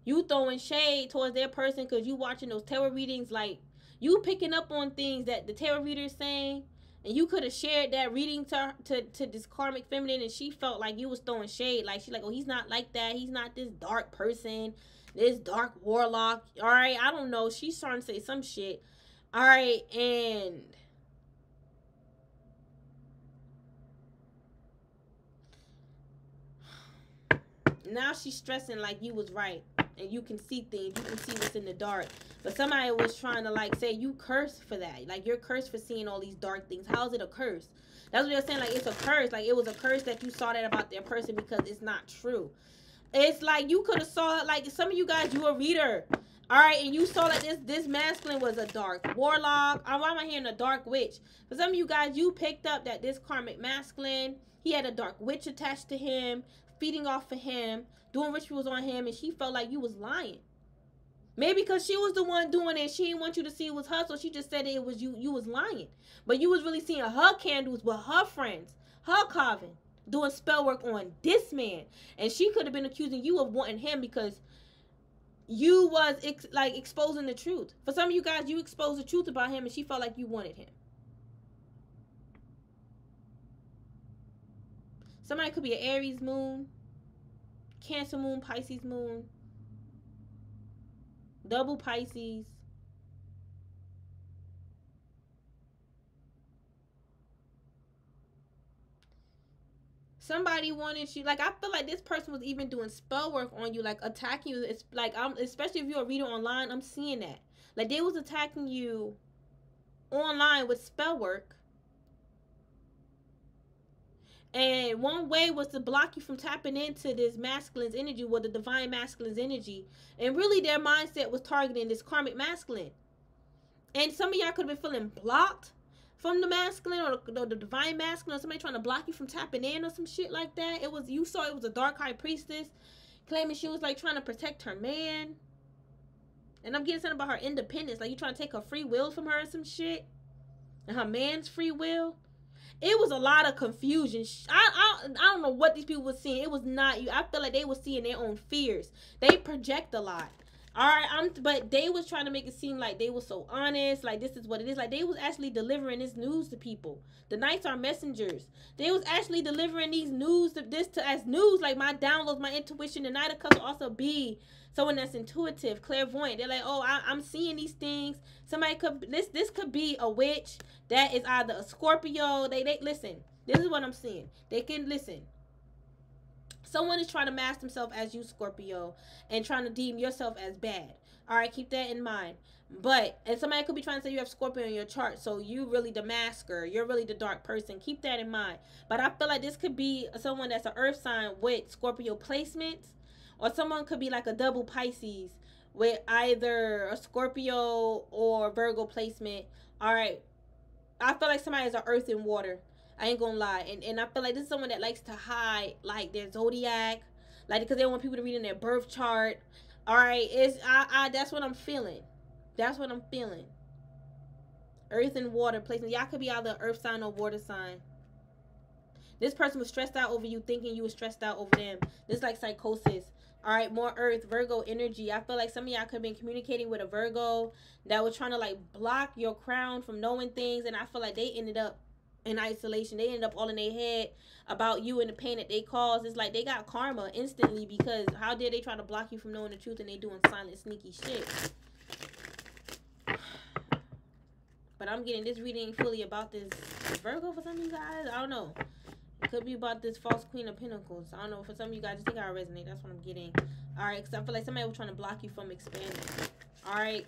you throwing shade towards their person because you watching those tarot readings, like you picking up on things that the tarot reader is saying, and you could have shared that reading to this karmic feminine, and she felt like you was throwing shade. Like she like, oh, he's not like that. He's not this dark person, this dark warlock. All right, I don't know. She's trying to say some shit. All right, and now she's stressing like you was right, and you can see things, you can see what's in the dark. But somebody was trying to like say you cursed for that, like you're cursed for seeing all these dark things. How is it a curse? That's what they're saying, like it's a curse, like it was a curse that you saw that about their person, because it's not true. It's like you could have saw, like some of you guys, you a reader, all right, and you saw that this masculine was a dark warlock. Why am I hearing a dark witch? For some of you guys, you picked up that this karmic masculine, he had a dark witch attached to him, feeding off of him, doing rituals on him, and she felt like you was lying. Maybe because she was the one doing it, she didn't want you to see it was her, so she just said it was you. You was lying, but you was really seeing her candles with her friends, her coven, doing spell work on this man, and she could have been accusing you of wanting him because you was like exposing the truth. For some of you guys, you exposed the truth about him, and she felt like you wanted him. Somebody could be an Aries moon, Cancer moon, Pisces moon, double Pisces. Somebody wanted you, like, I feel like this person was even doing spell work on you, like attacking you. It's like, especially if you're a reader online, I'm seeing that. Like, they was attacking you online with spell work. And one way was to block you from tapping into this masculine's energy, or the divine masculine's energy. And really, their mindset was targeting this karmic masculine. And some of y'all could have been feeling blocked from the masculine, or the divine masculine, or somebody trying to block you from tapping in, or some shit like that. It was, you saw it was a dark high priestess claiming she was like trying to protect her man. And I'm getting something about her independence, like you trying to take her free will from her or some shit, and her man's free will. It was a lot of confusion. I don't know what these people were seeing. It was not you. I feel like they were seeing their own fears. They project a lot. All right, but they was trying to make it seem like they were so honest, like this is what it is. Like, they was actually delivering this news to people. The knights are messengers. They was actually delivering these news as news, like my downloads, my intuition. The Knight of Cups will also be someone that's intuitive, clairvoyant. They're like, oh, I'm seeing these things. Somebody could, this could be a witch that is either a Scorpio. They listen. This is what I'm seeing. They can listen. Someone is trying to mask themselves as you, Scorpio, and trying to deem yourself as bad. All right, keep that in mind. And somebody could be trying to say you have Scorpio in your chart, so you really the masker. You're really the dark person. Keep that in mind. But I feel like this could be someone that's an earth sign with Scorpio placements, or someone could be like a double Pisces with either a Scorpio or Virgo placement. All right, I feel like somebody is an earth and water. I ain't gonna lie. And I feel like this is someone that likes to hide, like, their zodiac. Like, because they don't want people to read in their birth chart. Alright, that's what I'm feeling. That's what I'm feeling. Earth and water placement. Y'all could be either earth sign or water sign. This person was stressed out over you, thinking you were stressed out over them. This is like psychosis. Alright, more earth, Virgo energy. I feel like some of y'all could have been communicating with a Virgo that was trying to, like, block your crown from knowing things. And I feel like they ended up in isolation. They ended up all in their head about you and the pain that they caused. It's like they got karma instantly, because how dare they try to block you from knowing the truth, and they doing silent, sneaky shit. But I'm getting this reading fully about this Virgo for some of you guys. I don't know. It could be about this false Queen of Pentacles. I don't know. For some of you guys, I think I resonate. That's what I'm getting. Alright, because I feel like somebody was trying to block you from expanding. Alright.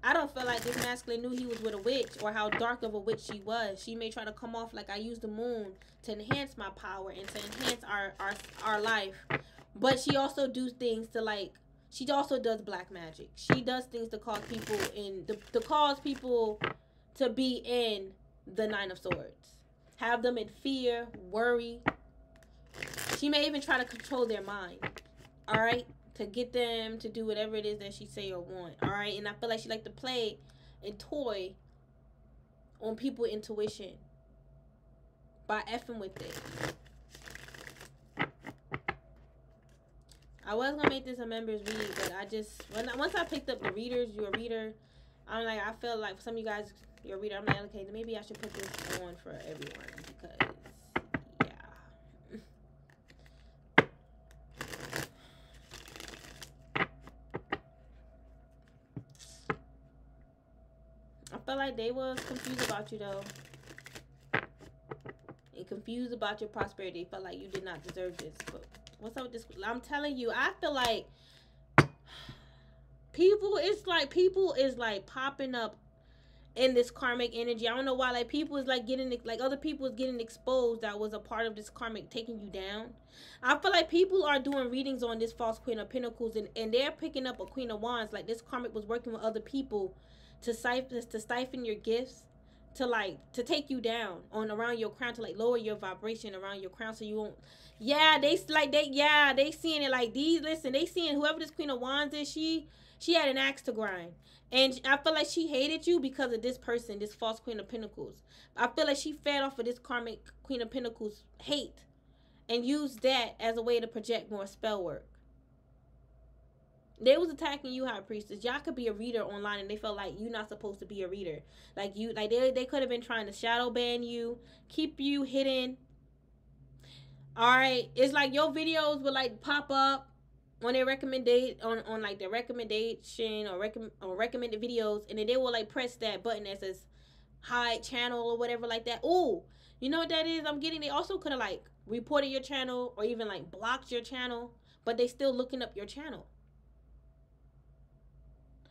I don't feel like this masculine knew he was with a witch, or how dark of a witch she was. She may try to come off like I use the moon to enhance my power and to enhance our life. But she also do things to, like, she also does black magic. She does things to cause people to be in the Nine of Swords. Have them in fear, worry. She may even try to control their mind. Alright? To get them to do whatever it is that she say or want. Alright? And I feel like she like to play and toy on people's intuition by effing with it. I was gonna make this a members read, but I just, once I picked up the readers, you're a reader, I'm like, I feel like for some of you guys, you're a reader, I'm like, okay, maybe I should put this on for everyone, because I feel like they was confused about you, though. And confused about your prosperity. They felt like you did not deserve this. But what's up with this? I'm telling you, I feel like people is like popping up in this karmic energy. I don't know why. Like, people is like getting, like, other people is getting exposed that was a part of this karmic taking you down. I feel like people are doing readings on this false Queen of Pentacles, and they're picking up a Queen of Wands. Like, this karmic was working with other people to stifle your gifts, to take you down around your crown, to like lower your vibration around your crown, so you won't. Yeah, they seeing it like these. Listen, they seeing whoever this Queen of Wands is. She had an axe to grind, and I feel like she hated you because of this person, this false Queen of Pentacles. I feel like she fed off of this karmic Queen of Pentacles hate, and used that as a way to project more spell work. They was attacking you, high priestess. Y'all could be a reader online, and they felt like you not supposed to be a reader. Like you, like they could have been trying to shadow ban you, keep you hidden. All right, it's like your videos would like pop up on their on like their recommendation or recommended videos, and then they will like press that button that says hide channel or whatever like that. Oh, you know what that is? I'm getting. They also could have like reported your channel or even like blocked your channel, but they still looking up your channel.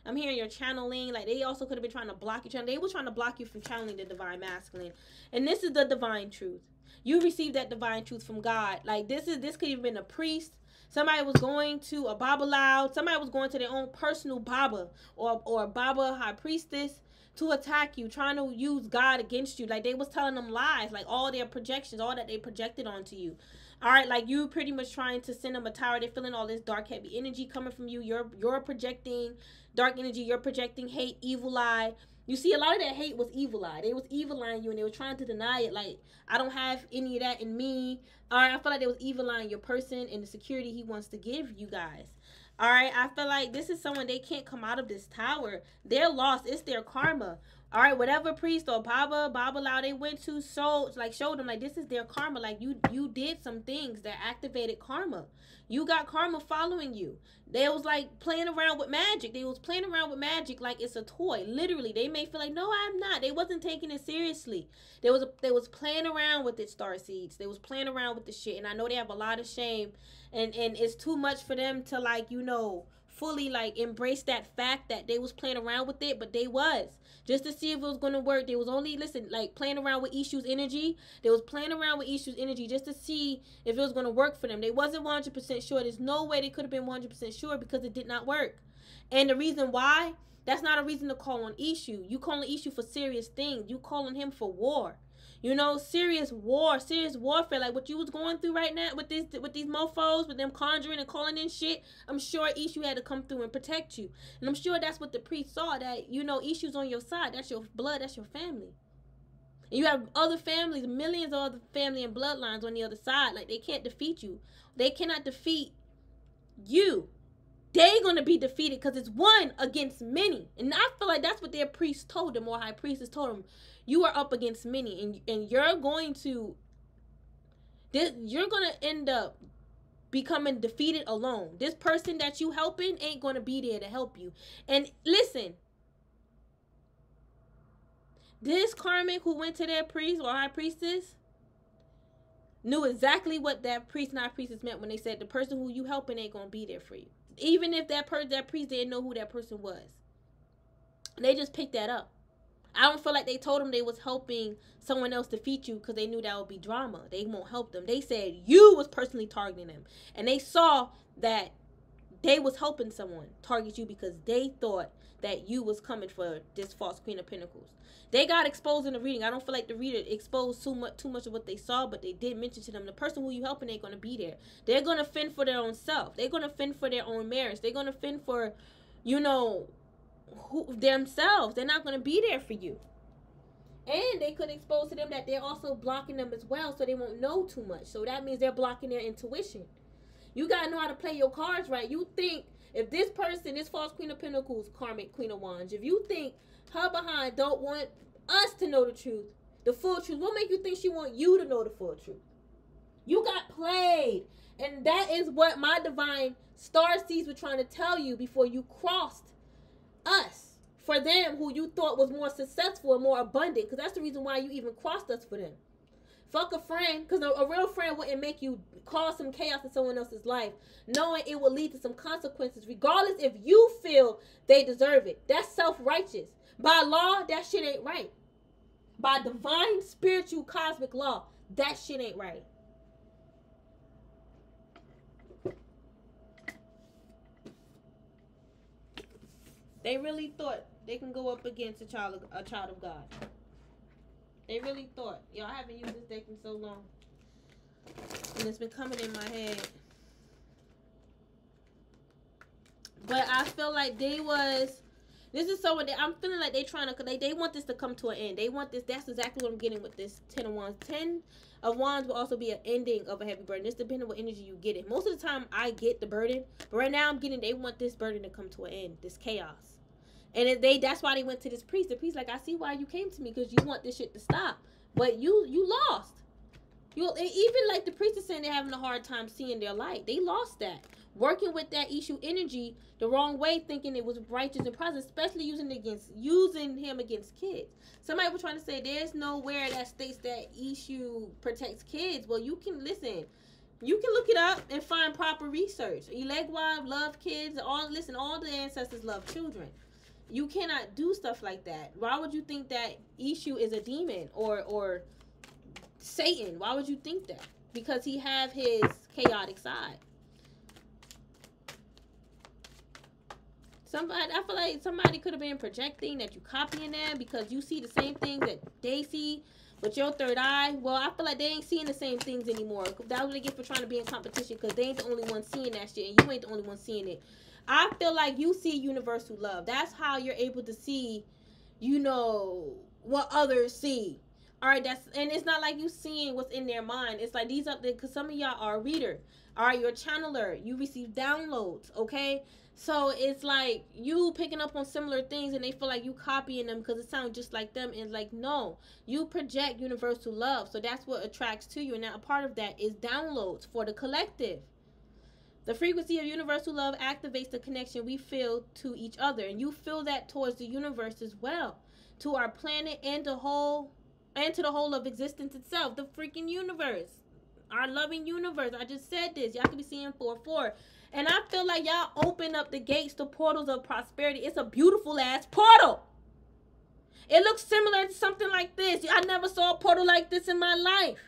I'm hearing your channeling. Like they also could have been trying to block your channel. They were trying to block you from channeling the divine masculine. And this is the divine truth. You received that divine truth from God. Like this could even been a priest. Somebody was going to a Baba Loud. Somebody was going to their own personal Baba or Baba high priestess to attack you, trying to use God against you. Like they was telling them lies, like all their projections, all that they projected onto you. All right, like you pretty much trying to send them a tower. They're feeling all this dark, heavy energy coming from you. You're projecting dark energy. You're projecting hate, evil eye. You see, a lot of that hate was evil eye. They was evil eyeing you, and they were trying to deny it. Like, I don't have any of that in me. All right, I feel like they was evil eyeing your person and the security he wants to give you guys. All right, I feel like this is someone, they can't come out of this tower. They're lost. It's their karma. All right, whatever priest or Baba Lao they went to showed them like this is their karma. Like you did some things that activated karma. You got karma following you. They was like playing around with magic. They was playing around with magic like it's a toy. Literally, they may feel like, no, I'm not. They wasn't taking it seriously. They was playing around with it, star seeds. They was playing around with the shit. And I know they have a lot of shame, and it's too much for them to like, you know, fully like embrace that fact that they was playing around with it, but they was. Just to see if it was going to work. They was only, listen, like playing around with Issu's energy. They was playing around with Issu's energy just to see if it was going to work for them. They wasn't 100% sure. There's no way they could have been 100% sure because it did not work. And the reason why, that's not a reason to call on Issu. You calling Issu for serious things. You calling him for war. You know, serious war, serious warfare, like what you was going through right now with these mofos, with them conjuring and calling in shit. I'm sure Issu had to come through and protect you. And I'm sure that's what the priest saw, that, you know, Issu's on your side. That's your blood, that's your family. And you have other families, millions of other family and bloodlines on the other side. Like, they can't defeat you. They cannot defeat you. They're going to be defeated because it's one against many. And I feel like that's what their priest told them, or high priestess told them. You are up against many, and you're going to end up becoming defeated alone. This person that you helping ain't going to be there to help you. And listen, this karmic who went to their priest or high priestess knew exactly what that priest and high priestess meant when they said the person who you helping ain't going to be there for you. Even if that priest didn't know who that person was. They just picked that up. I don't feel like they told them they was helping someone else defeat you because they knew that would be drama. They won't help them. They said you was personally targeting them. And they saw that they was helping someone target you because they thought that you was coming for this false Queen of Pentacles. They got exposed in the reading. I don't feel like the reader exposed too much of what they saw, but they did mention to them the person who you helping ain't going to be there. They're going to fend for their own self. They're going to fend for their own marriage. They're going to fend for, you know, themselves. They're not going to be there for you. And they could expose to them that they're also blocking them as well, so they won't know too much. So that means they're blocking their intuition. You got to know how to play your cards right. You think if this person, this false Queen of Pentacles, karmic Queen of Wands, if you think her behind don't want us to know the truth, the full truth, what make you think she want you to know the full truth? You got played. And that is what my divine star seeds were trying to tell you before you crossed us. For them who you thought was more successful and more abundant. Because that's the reason why you even crossed us for them. Fuck a friend. Because a real friend wouldn't make you cause some chaos in someone else's life. Knowing it will lead to some consequences. Regardless if you feel they deserve it. That's self-righteous. By law, that shit ain't right. By divine, spiritual, cosmic law, that shit ain't right. They really thought they can go up against a child of God. They really thought. Y'all haven't used this deck in so long. And it's been coming in my head. But I feel like they was This is someone that I'm feeling like they trying to, they want this to come to an end. They want this. That's exactly what I'm getting with this 10 of Wands. 10 of Wands will also be an ending of a heavy burden. This depends on what energy you get it. Most of the time, I get the burden, but right now I'm getting, they want this burden to come to an end. This chaos, and that's why they went to this priest. The priest like, I see why you came to me, because you want this shit to stop, but you lost. Even like the priest is saying they're having a hard time seeing their light. They lost that. Working with that issue energy the wrong way, thinking it was righteous and positive, especially using him against kids. Somebody was trying to say there's nowhere that states that issue protects kids. Well, you can listen. You can look it up and find proper research. Legba love kids. All the ancestors love children. You cannot do stuff like that. Why would you think that issue is a demon or Satan? Why would you think that? Because he have his chaotic side. I feel like somebody could have been projecting that you copying them because you see the same things that they see with your third eye. Well, I feel like they ain't seeing the same things anymore. That's what they get for trying to be in competition, because they ain't the only one seeing that shit, and you ain't the only one seeing it. I feel like you see universal love. That's how you're able to see, you know, what others see. All right, and it's not like you seeing what's in their mind. It's like these up there, because some of y'all are a reader. All right, you're a channeler. You receive downloads, okay? So it's like you picking up on similar things, and they feel like you copying them because it sounds just like them. And it's like, no, you project universal love. So that's what attracts to you. And now a part of that is downloads for the collective. The frequency of universal love activates the connection we feel to each other. And you feel that towards the universe as well, to our planet and to the whole of existence itself, the freaking universe, our loving universe. I just said this. Y'all can be seeing 4-4. And I feel like y'all open up the gates to portals of prosperity. It's a beautiful ass portal. It looks similar to something like this. I never saw a portal like this in my life.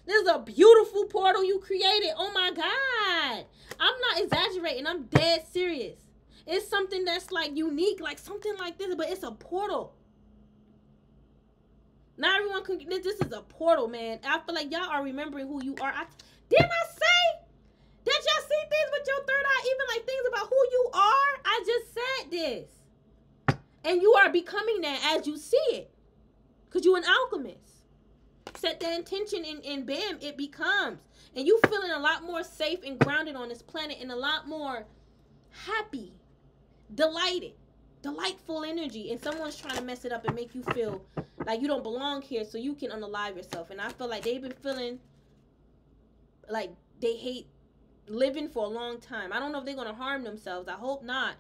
This is a beautiful portal you created. Oh my God. I'm not exaggerating. I'm dead serious. It's something that's like unique, like something like this, but it's a portal. Not everyone can. This is a portal, man. I feel like y'all are remembering who you are. Didn't I say that y'all see things with your third eye, even like things about who you are? I just said this. And you are becoming that as you see it. Because you're an alchemist. Set that intention and bam, it becomes. And you feeling a lot more safe and grounded on this planet, and a lot more happy, delightful energy. And someone's trying to mess it up and make you feel like you don't belong here, so you can unalive yourself. And I feel like they've been feeling like they hate living for a long time. I don't know if they're going to harm themselves. I hope not.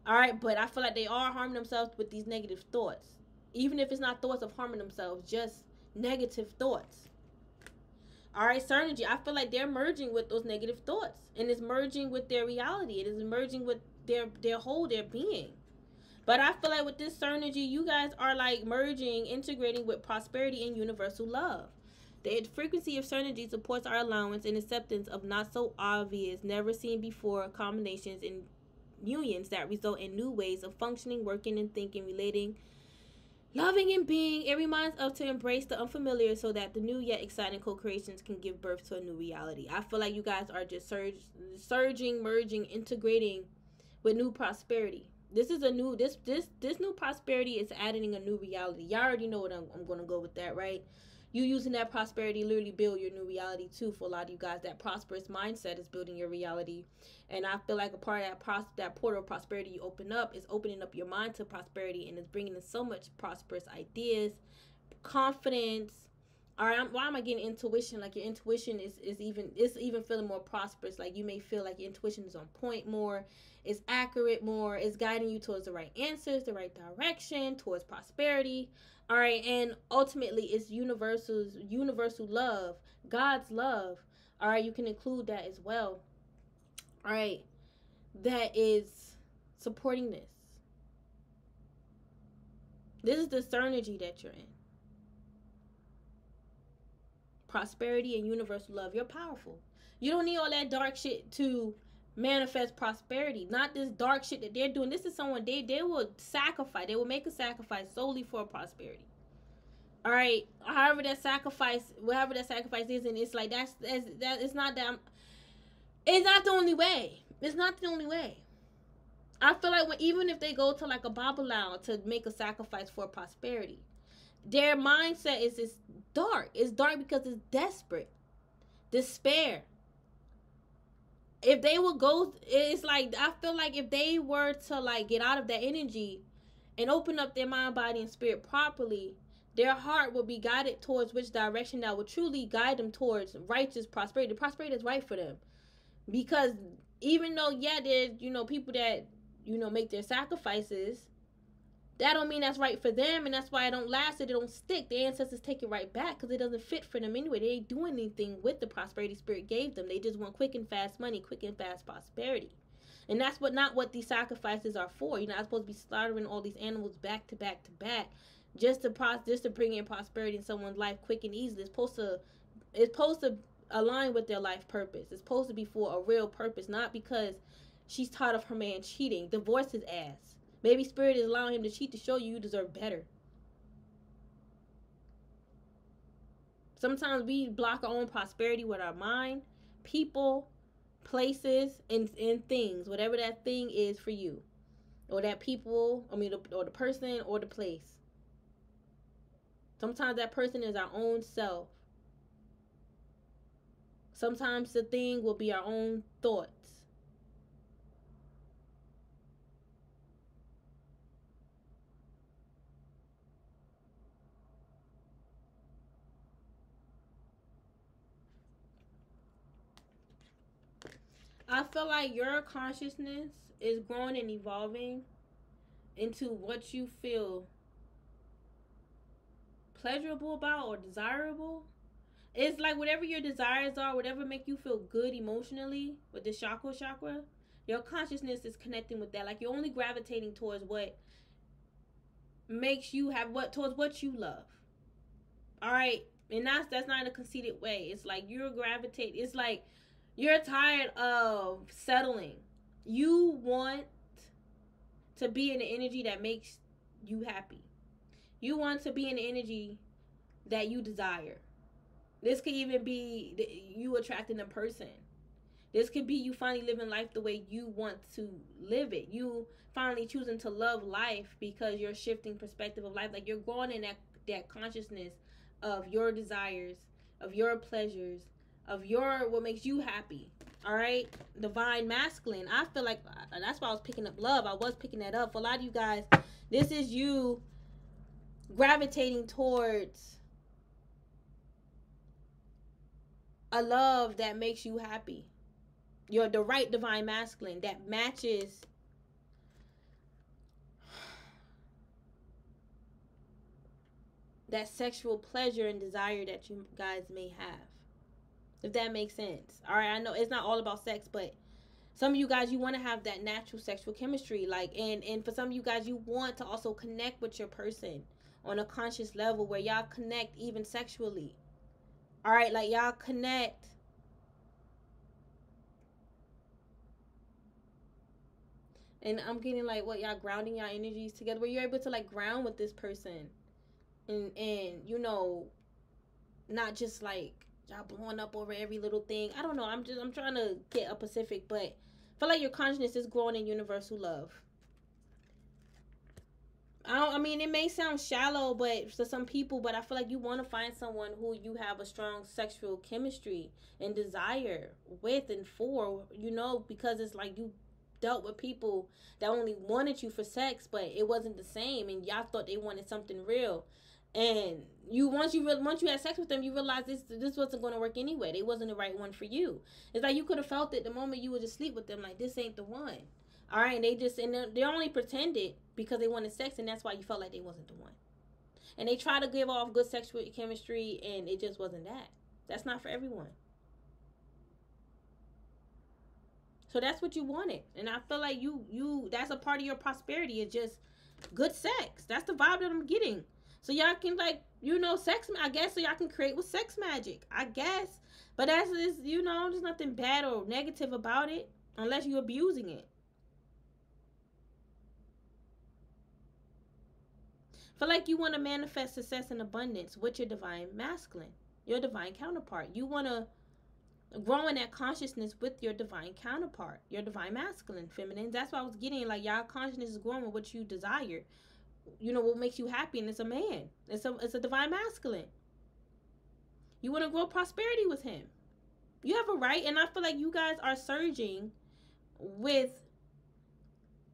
All right, but I feel like they are harming themselves with these negative thoughts. Even if it's not thoughts of harming themselves, just negative thoughts. All right, Synergy, I feel like they're merging with those negative thoughts, and it's merging with their reality. It is merging with their being. But I feel like with this Synergy, you guys are like merging, integrating with prosperity and universal love. The frequency of Synergy supports our allowance and acceptance of not so obvious, never seen before combinations and unions that result in new ways of functioning, working, and thinking, relating, loving, and being. It reminds us to embrace the unfamiliar so that the new yet exciting co-creations can give birth to a new reality. I feel like you guys are just surging, merging, integrating with new prosperity. This is a new, this new prosperity is adding a new reality. Y'all already know what I'm going to go with that, right? You using that prosperity literally build your new reality too. For a lot of you guys, that prosperous mindset is building your reality. And I feel like a part of that portal of prosperity you open up is opening up your mind to prosperity, and it's bringing in so much prosperous ideas, confidence. All right, why am I getting intuition? Like your intuition is even feeling more prosperous. Like you may feel like your intuition is on point more, it's accurate more, it's guiding you towards the right answers, the right direction, towards prosperity. All right, and ultimately it's universal love, God's love. All right, you can include that as well. All right, that is supporting this. This is the synergy that you're in. Prosperity and universal love. You're powerful. You don't need all that dark shit to manifest prosperity. Not this dark shit that they're doing. This is someone they will sacrifice. They will make a sacrifice solely for prosperity. All right. Whatever that sacrifice is, and it's like that. It's not that. It's not the only way. It's not the only way. I feel like even if they go to like a Babylon to make a sacrifice for prosperity, their mindset is dark. It's dark because it's desperate, despair. If they would go, it's like, I feel like if they were to like get out of that energy and open up their mind, body, and spirit properly, their heart will be guided towards which direction that will truly guide them towards righteous prosperity. The prosperity is right for them. Because even though, yeah, there's, people that, make their sacrifices, that don't mean that's right for them, and that's why it don't last, it don't stick. The ancestors take it right back because it doesn't fit for them anyway. They ain't doing anything with the prosperity spirit gave them. They just want quick and fast money, quick and fast prosperity. And that's not what these sacrifices are for. You're not supposed to be slaughtering all these animals back to back to back just to bring in prosperity in someone's life quick and easily. It's supposed to align with their life purpose. It's supposed to be for a real purpose, not because she's tired of her man cheating. Divorce his ass. Maybe spirit is allowing him to cheat to show you deserve better. Sometimes we block our own prosperity with our mind, people, places, and things. Whatever that thing is for you. Or that people, or the person or the place. Sometimes that person is our own self. Sometimes the thing will be our own thoughts. I feel like your consciousness is growing and evolving into what you feel pleasurable about or desirable. It's like whatever your desires are, whatever make you feel good emotionally with the chakra, your consciousness is connecting with that. Like you're only gravitating towards what makes you towards what you love. All right, and that's not in a conceited way. It's like you're gravitating. It's like you're tired of settling. You want to be in the energy that makes you happy. You want to be in the energy that you desire. This could even be you attracting a person. This could be you finally living life the way you want to live it. You finally choosing to love life because you're shifting perspective of life. Like you're growing in that consciousness of your desires, of your pleasures, of what makes you happy. All right, divine masculine. I feel like that's why I was picking up love. I was picking that up. For a lot of you guys, this is you gravitating towards a love that makes you happy. You're the right divine masculine that matches that sexual pleasure and desire that you guys may have. If that makes sense. All right, I know it's not all about sex, but some of you guys, you want to have that natural sexual chemistry. Like, and for some of you guys, you want to also connect with your person on a conscious level where y'all connect even sexually. All right, like y'all connect. And I'm getting like what y'all grounding y'all energies together, where you're able to like ground with this person, and not just like y'all blowing up over every little thing. I don't know. I'm trying to get a Pacific, but I feel like your consciousness is growing in universal love. I mean, it may sound shallow, but to some people, but I feel like you want to find someone who you have a strong sexual chemistry and desire with and for, because it's like you dealt with people that only wanted you for sex, but it wasn't the same, and y'all thought they wanted something real. And once you had sex with them, you realized this wasn't going to work anyway. They wasn't the right one for you. It's like you could have felt it the moment you would just sleep with them, like this ain't the one. All right, and they only pretended because they wanted sex, and that's why you felt like they wasn't the one. And they try to give off good sexual chemistry, and it just wasn't that. That's not for everyone. So that's what you wanted, and I feel like you that's a part of your prosperity. It's just good sex. That's the vibe that I'm getting. So y'all can sex, I guess, so y'all can create with sex magic, I guess. But that's just, there's nothing bad or negative about it unless you're abusing it. Feel like you want to manifest success and abundance with your divine masculine, your divine counterpart. You want to growing that consciousness with your divine counterpart, your divine masculine, feminine. That's what I was getting. Like, y'all consciousness is growing with what you desire. You know, what makes you happy, and it's a man. It's a divine masculine. You want to grow prosperity with him. You have a right, and I feel like you guys are surging with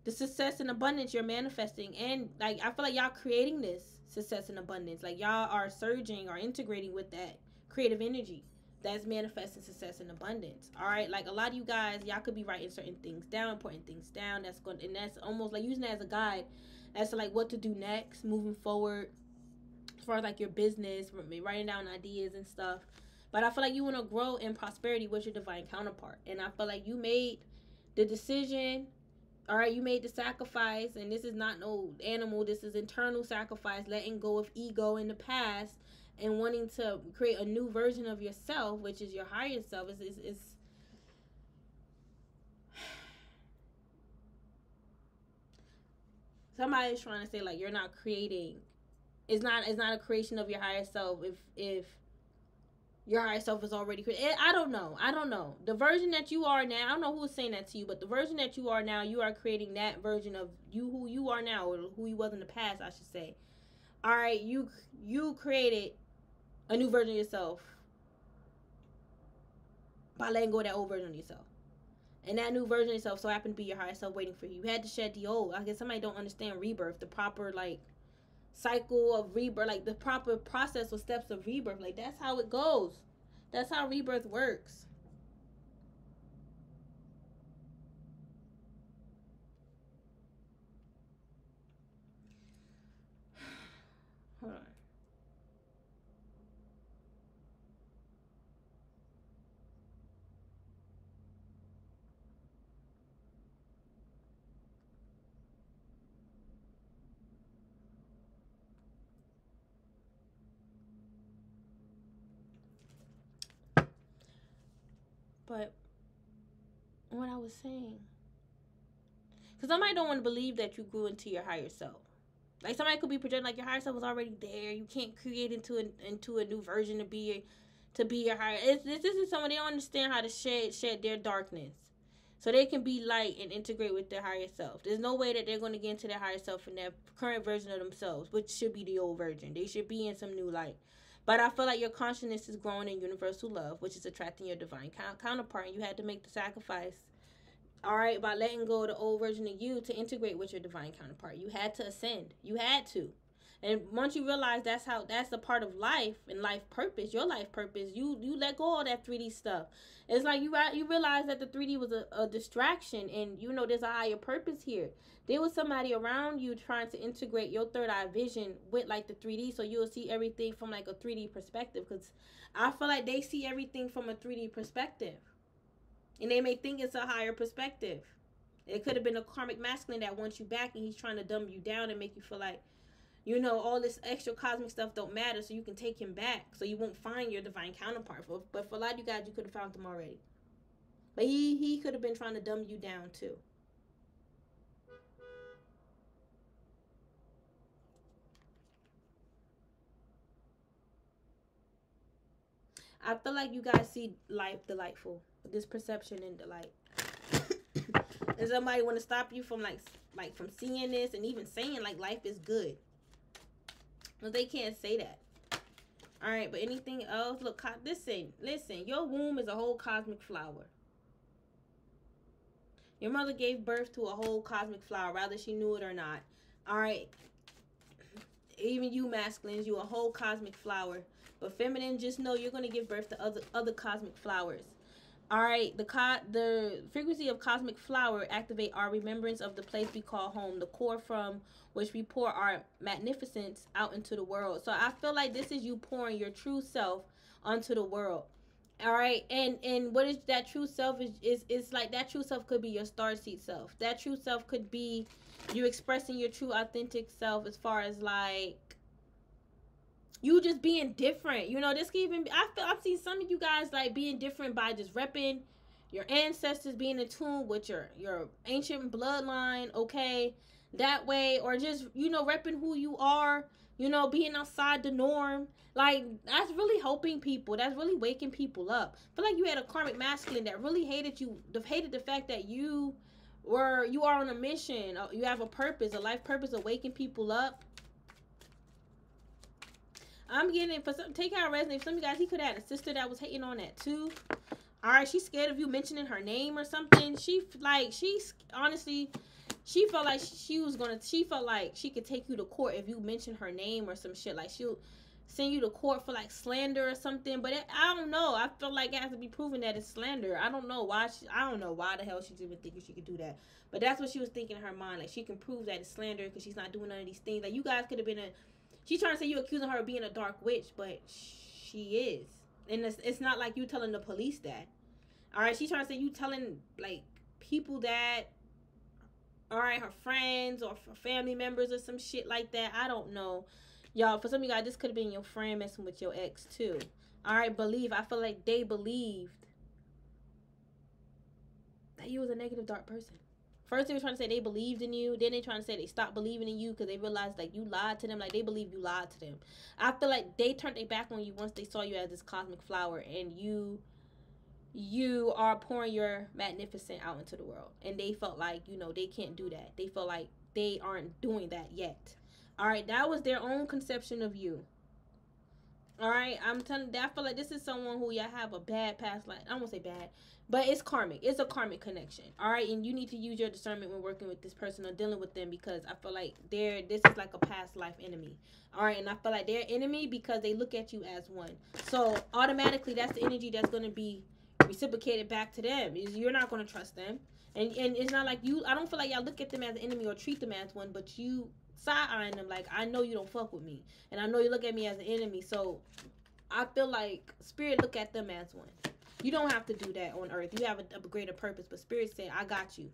the success and abundance you're manifesting. And, like, I feel like y'all creating this success and abundance. Like, y'all are surging or integrating with that creative energy that's manifesting success and abundance. All right, like, a lot of you guys, y'all could be writing certain things down, putting things down. That's going, and that's almost like using it as a guide as to, like, what to do next, moving forward, as far as, like, your business, writing down ideas and stuff. But I feel like you want to grow in prosperity with your divine counterpart, and I feel like you made the decision. All right, you made the sacrifice, and this is not no animal. This is internal sacrifice, letting go of ego in the past and wanting to create a new version of yourself, which is your higher self. It's somebody's trying to say, like, you're not creating. It's not a creation of your higher self if your higher self is already created. I don't know. The version that you are now, I don't know who was saying that to you, but the version that you are now, you are creating that version of you, who you are now, or who you was in the past, I should say. All right, you created a new version of yourself by letting go of that old version of yourself. And that new version of yourself so happened to be your higher self waiting for you. You had to shed the old. I guess somebody don't understand rebirth, the proper, like, cycle of rebirth, like the proper process or steps of rebirth. Like, that's how it goes. That's how rebirth works. Hold on. But what I was saying, because somebody don't want to believe that you grew into your higher self. Like, somebody could be projecting like your higher self was already there. You can't create into a new version to be your higher. This is someone, they don't understand how to shed their darkness, so they can be light and integrate with their higher self. There's no way that they're going to get into their higher self in their current version of themselves, which should be the old version. They should be in some new light. But I feel like your consciousness is growing in universal love, which is attracting your divine counterpart. And you had to make the sacrifice, all right, by letting go of the old version of you to integrate with your divine counterpart. You had to ascend. You had to. And once you realize that's a part of life and life purpose, your life purpose, you let go of that 3D stuff. It's like you realize that the 3D was a distraction, and you know there's a higher purpose here. There was somebody around you trying to integrate your third eye vision with, like, the 3D, so you'll see everything from, like, a 3D perspective. Because I feel like they see everything from a 3D perspective, and they may think it's a higher perspective. It could have been a karmic masculine that wants you back, and he's trying to dumb you down and make you feel like, you know, all this extra cosmic stuff don't matter, so you can take him back, so you won't find your divine counterpart. But for a lot of you guys, you could have found him already. But he could have been trying to dumb you down too. I feel like you guys see life delightful, with this perception and delight. And somebody want to stop you from like from seeing this and even saying, like, life is good. Well, they can't say that. All right, but anything else? Look, listen. Your womb is a whole cosmic flower. Your mother gave birth to a whole cosmic flower, whether she knew it or not. All right. Even you masculines, you a whole cosmic flower. But feminine, just know you're going to give birth to other cosmic flowers. All right, the frequency of cosmic flower activate our remembrance of the place we call home, the core from which we pour our magnificence out into the world. So I feel like this is you pouring your true self onto the world. All right, and what is that true self is like, that true self could be your starseed self. That true self could be you expressing your true authentic self, as far as like you just being different. You know, this can even be, I've seen some of you guys like being different by just repping your ancestors, being in tune with your ancient bloodline, okay, that way, or just, you know, repping who you are You know, being outside the norm. Like, that's really helping people. That's really waking people up. I feel like you had a karmic masculine that really hated you, hated the fact that you are on a mission. You have a purpose, a life purpose of waking people up. I'm getting, for some, take out resonate. For some of you guys, he could have had a sister that was hating on that too. All right, she's scared of you mentioning her name or something. She's honestly, she felt like she felt like she could take you to court if you mention her name or some shit. Like, she'll send you to court for like slander or something. But I don't know. I feel like it has to be proven that it's slander. I don't know why. I don't know why the hell she's even thinking she could do that. But that's what she was thinking in her mind. Like, she can prove that it's slander because she's not doing none of these things. Like, you guys could have been a. She's trying to say you accusing her of being a dark witch, but she is. And it's not like you telling the police that. All right, she's trying to say you telling, like, people that, all right, her friends or family members or some shit like that. I don't know. Y'all, for some of you guys, this could have been your friend messing with your ex, too. All right, believe. I feel like they believed that you was a negative, dark person. First, they were trying to say they believed in you. Then they trying to say they stopped believing in you because they realized, like, you lied to them. Like, they believe you lied to them. I feel like they turned their back on you once they saw you as this cosmic flower. And you are pouring your magnificent out into the world. And they felt like, you know, they can't do that. They felt like they aren't doing that yet. All right, that was their own conception of you. All right, I'm telling you, I feel like this is someone who y'all have a bad past life. I won't say bad, but it's karmic. It's a karmic connection. All right, and you need to use your discernment when working with this person or dealing with them, because I feel like this is like a past life enemy. All right, and I feel like they're enemy because they look at you as one. So automatically, that's the energy that's going to be reciprocated back to them. You're not going to trust them, and it's not like you. I don't feel like y'all look at them as an enemy or treat them as one, but you side-eyeing them like, I know you don't fuck with me, and I know you look at me as an enemy. So I feel like spirit look at them as one. You don't have to do that on earth. You have a greater purpose, but spirit said, I got you.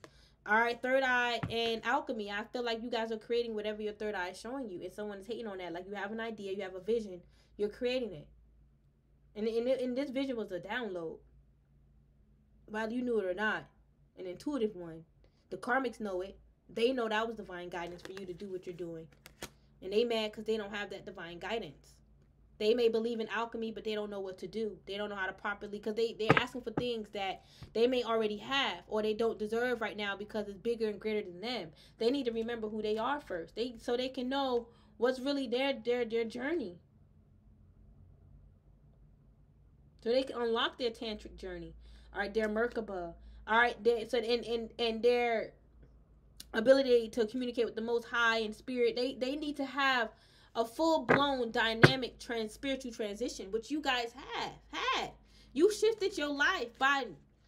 All right, third eye and alchemy. I feel like you guys are creating whatever your third eye is showing you. If someone is hating on that, like, you have an idea, you have a vision, you're creating it. And this vision was a download, whether you knew it or not, an intuitive one. The karmics know it. They know that was divine guidance for you to do what you're doing. And they mad because they don't have that divine guidance. They may believe in alchemy, but they don't know what to do. They don't know how to properly, because they're asking for things that they may already have or they don't deserve right now because it's bigger and greater than them. They need to remember who they are first. So they can know what's really their journey. So they can unlock their tantric journey. All right, their Merkaba. All right, and their ability to communicate with the Most High and spirit. They need to have a full-blown dynamic spiritual transition, which you guys have had. You shifted your life by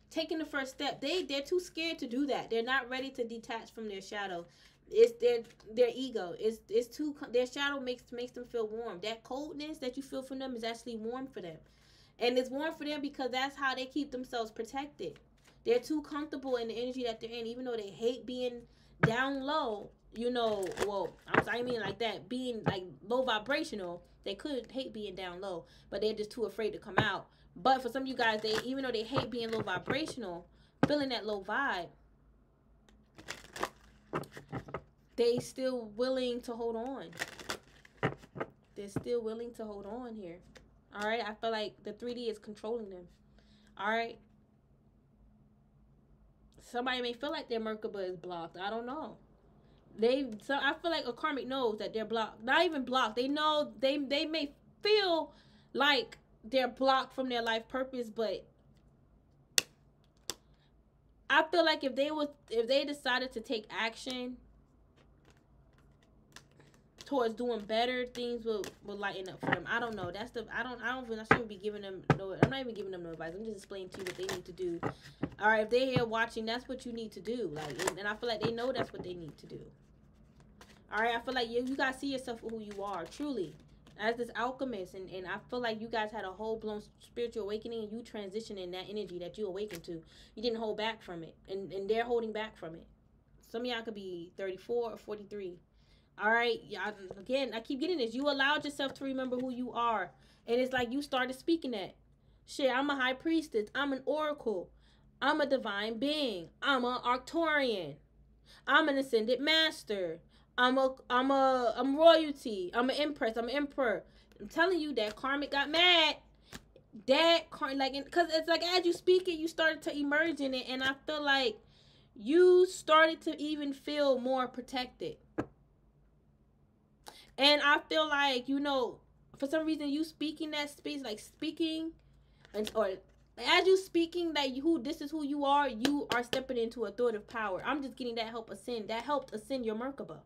taking the first step. They're too scared to do that. They're not ready to detach from their shadow. It's their ego. It's too, their shadow makes them feel warm. That coldness that you feel from them is actually warm for them. And it's warm for them because that's how they keep themselves protected. They're too comfortable in the energy that they're in, even though they hate being down low. You know, well, I mean like that, being like low vibrational. They could hate being down low, but they're just too afraid to come out. But for some of you guys, even though they hate being low vibrational, feeling that low vibe, they still willing to hold on. They're still willing to hold on here. All right, I feel like the 3D is controlling them. All right. Somebody may feel like their Merkaba is blocked. I don't know. So I feel like a karmic knows that they're blocked. Not even blocked. They know they may feel like they're blocked from their life purpose, but I feel like if they decided to take action towards doing better, things will lighten up for them. I don't know. I shouldn't be giving them I'm not even giving them no advice. I'm just explaining to you what they need to do. All right, if they're here watching, that's what you need to do. Like, and I feel like they know that's what they need to do. All right, I feel like you guys see yourself for who you are, truly, as this alchemist. And I feel like you guys had a whole-blown spiritual awakening, and you transitioned in that energy that you awakened to. You didn't hold back from it, and they're holding back from it. Some of y'all could be 34 or 43. All right, y'all, again, I keep getting this. You allowed yourself to remember who you are, and it's like you started speaking that. Shit, I'm a high priestess. I'm an oracle. I'm a divine being. I'm an Arcturian. I'm an ascended master. I'm royalty. I'm an empress. I'm an emperor. I'm telling you that karmic got mad. Because it's like as you speak it, you started to emerge in it, and I feel like you started to even feel more protected. And I feel like, you know, for some reason you speaking that space, like speaking, or as you speaking that this is who you are stepping into authoritative power. I'm just getting that help ascend. That helped ascend your Merkaba.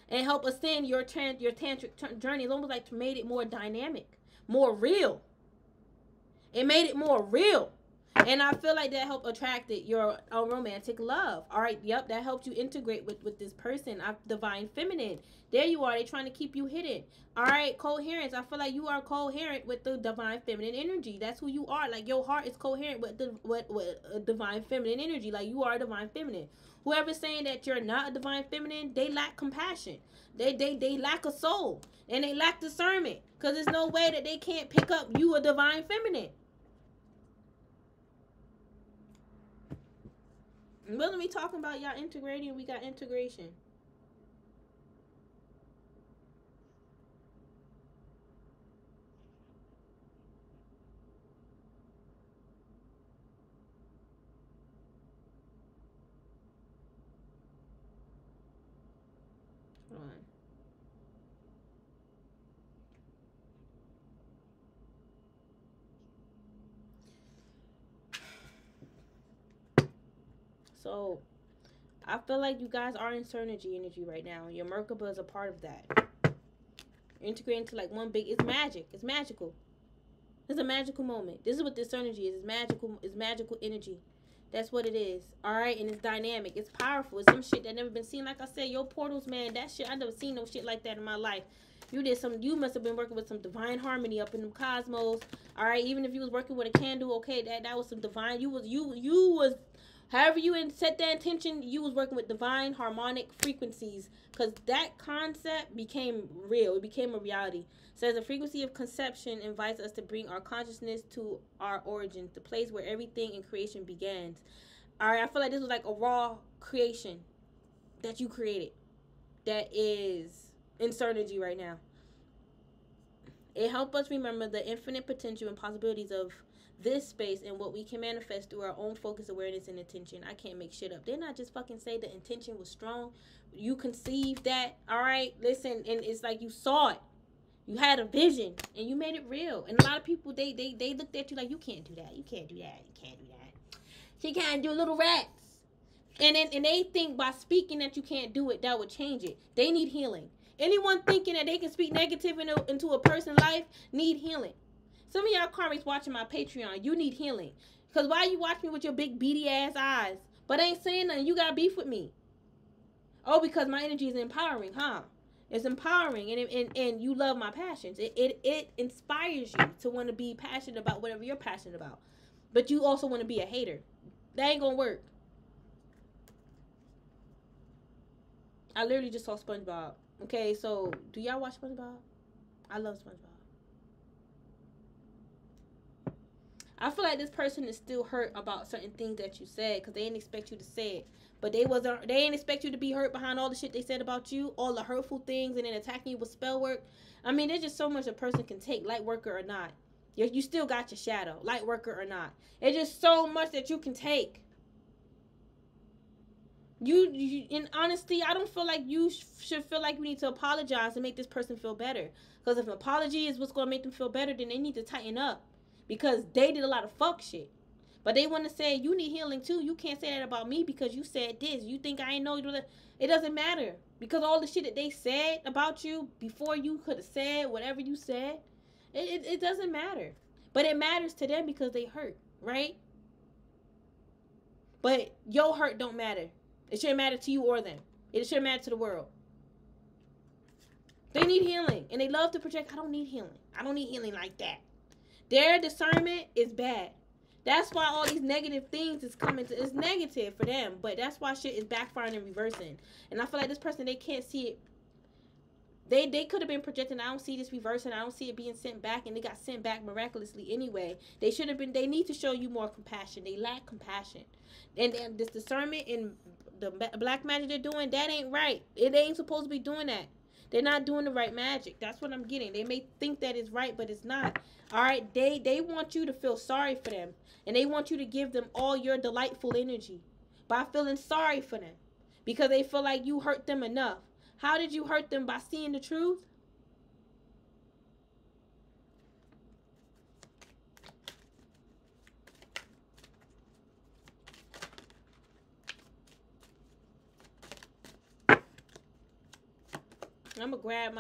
And help ascend your tantric journey. It's almost like made it more dynamic, more real. It made it more real. And I feel like that helped attracted your romantic love. All right, yep, that helped you integrate with this person. Divine feminine. There you are. They're trying to keep you hidden. All right, coherence. I feel like you are coherent with the divine feminine energy. That's who you are. Like your heart is coherent with divine feminine energy. Like you are divine feminine. Whoever's saying that you're not a divine feminine, they lack compassion. They lack a soul. And they lack discernment. Because there's no way that they can't pick up you a divine feminine. Wasn't we talking about y'all integrating? We got integration. Hold on. So, I feel like you guys are in synergy energy right now. Your Merkaba is a part of that. You're integrating into like one big. It's magic. It's magical. It's a magical moment. This is what this synergy is. It's magical. It's magical energy. That's what it is. All right, and it's dynamic. It's powerful. It's some shit that never been seen. Like I said, your portals, man. That shit. I never seen no shit like that in my life. You must have been working with some divine harmony up in the cosmos. All right, even if you was working with a candle, okay, that was some divine. You was. However you set that intention, you was working with divine harmonic frequencies, because that concept became real. It became a reality. It says the frequency of conception invites us to bring our consciousness to our origins, the place where everything in creation begins. All right, I feel like this was like a raw creation that you created that is in synergy right now. It helps us remember the infinite potential and possibilities of this space and what we can manifest through our own focus, awareness, and intention. I can't make shit up. Didn't I just fucking say the intention was strong? You conceived that, all right? Listen, and it's like you saw it. You had a vision, and you made it real. And a lot of people, they looked at you like, you can't do that. You can't do that. You can't do that. She can't do little rats. And they think by speaking that you can't do it, that would change it. They need healing. Anyone thinking that they can speak negative into a person's life need healing. Some of y'all karmics watching my Patreon, you need healing. Because why you watch me with your big beady ass eyes? But ain't saying nothing. You got beef with me. Oh, because my energy is empowering, huh? It's empowering, and you love my passions. It inspires you to want to be passionate about whatever you're passionate about. But you also want to be a hater. That ain't gonna work. I literally just saw SpongeBob. Okay, so do y'all watch SpongeBob? I love SpongeBob. I feel like this person is still hurt about certain things that you said because they didn't expect you to say it. But they didn't expect you to be hurt behind all the shit they said about you, all the hurtful things, and then attacking you with spell work. I mean, there's just so much a person can take, light worker or not. You still got your shadow, light worker or not. It's just so much that you can take. You in honesty, I don't feel like you should feel like we need to apologize and make this person feel better. Because if an apology is what's going to make them feel better, then they need to tighten up. Because they did a lot of fuck shit. But they want to say, you need healing too. You can't say that about me because you said this. You think I ain't know. It doesn't matter. Because all the shit that they said about you before you could have said whatever you said, it doesn't matter. But it matters to them because they hurt, right? But your hurt don't matter. It shouldn't matter to you or them. It shouldn't matter to the world. They need healing. And they love to project, I don't need healing. I don't need healing like that. Their discernment is bad. That's why all these negative things is coming to, it's negative for them. But that's why shit is backfiring and reversing. And I feel like this person, they can't see it. They could have been projecting. I don't see this reversing. I don't see it being sent back, and it got sent back miraculously anyway. They should have been. They need to show you more compassion. They lack compassion, and this discernment and the black magic they're doing, that ain't right. It ain't supposed to be doing that. They're not doing the right magic. That's what I'm getting. They may think that it's right, but it's not. All right. They want you to feel sorry for them, and they want you to give them all your delightful energy by feeling sorry for them, because they feel like you hurt them enough. How did you hurt them? By seeing the truth? I'm gonna grab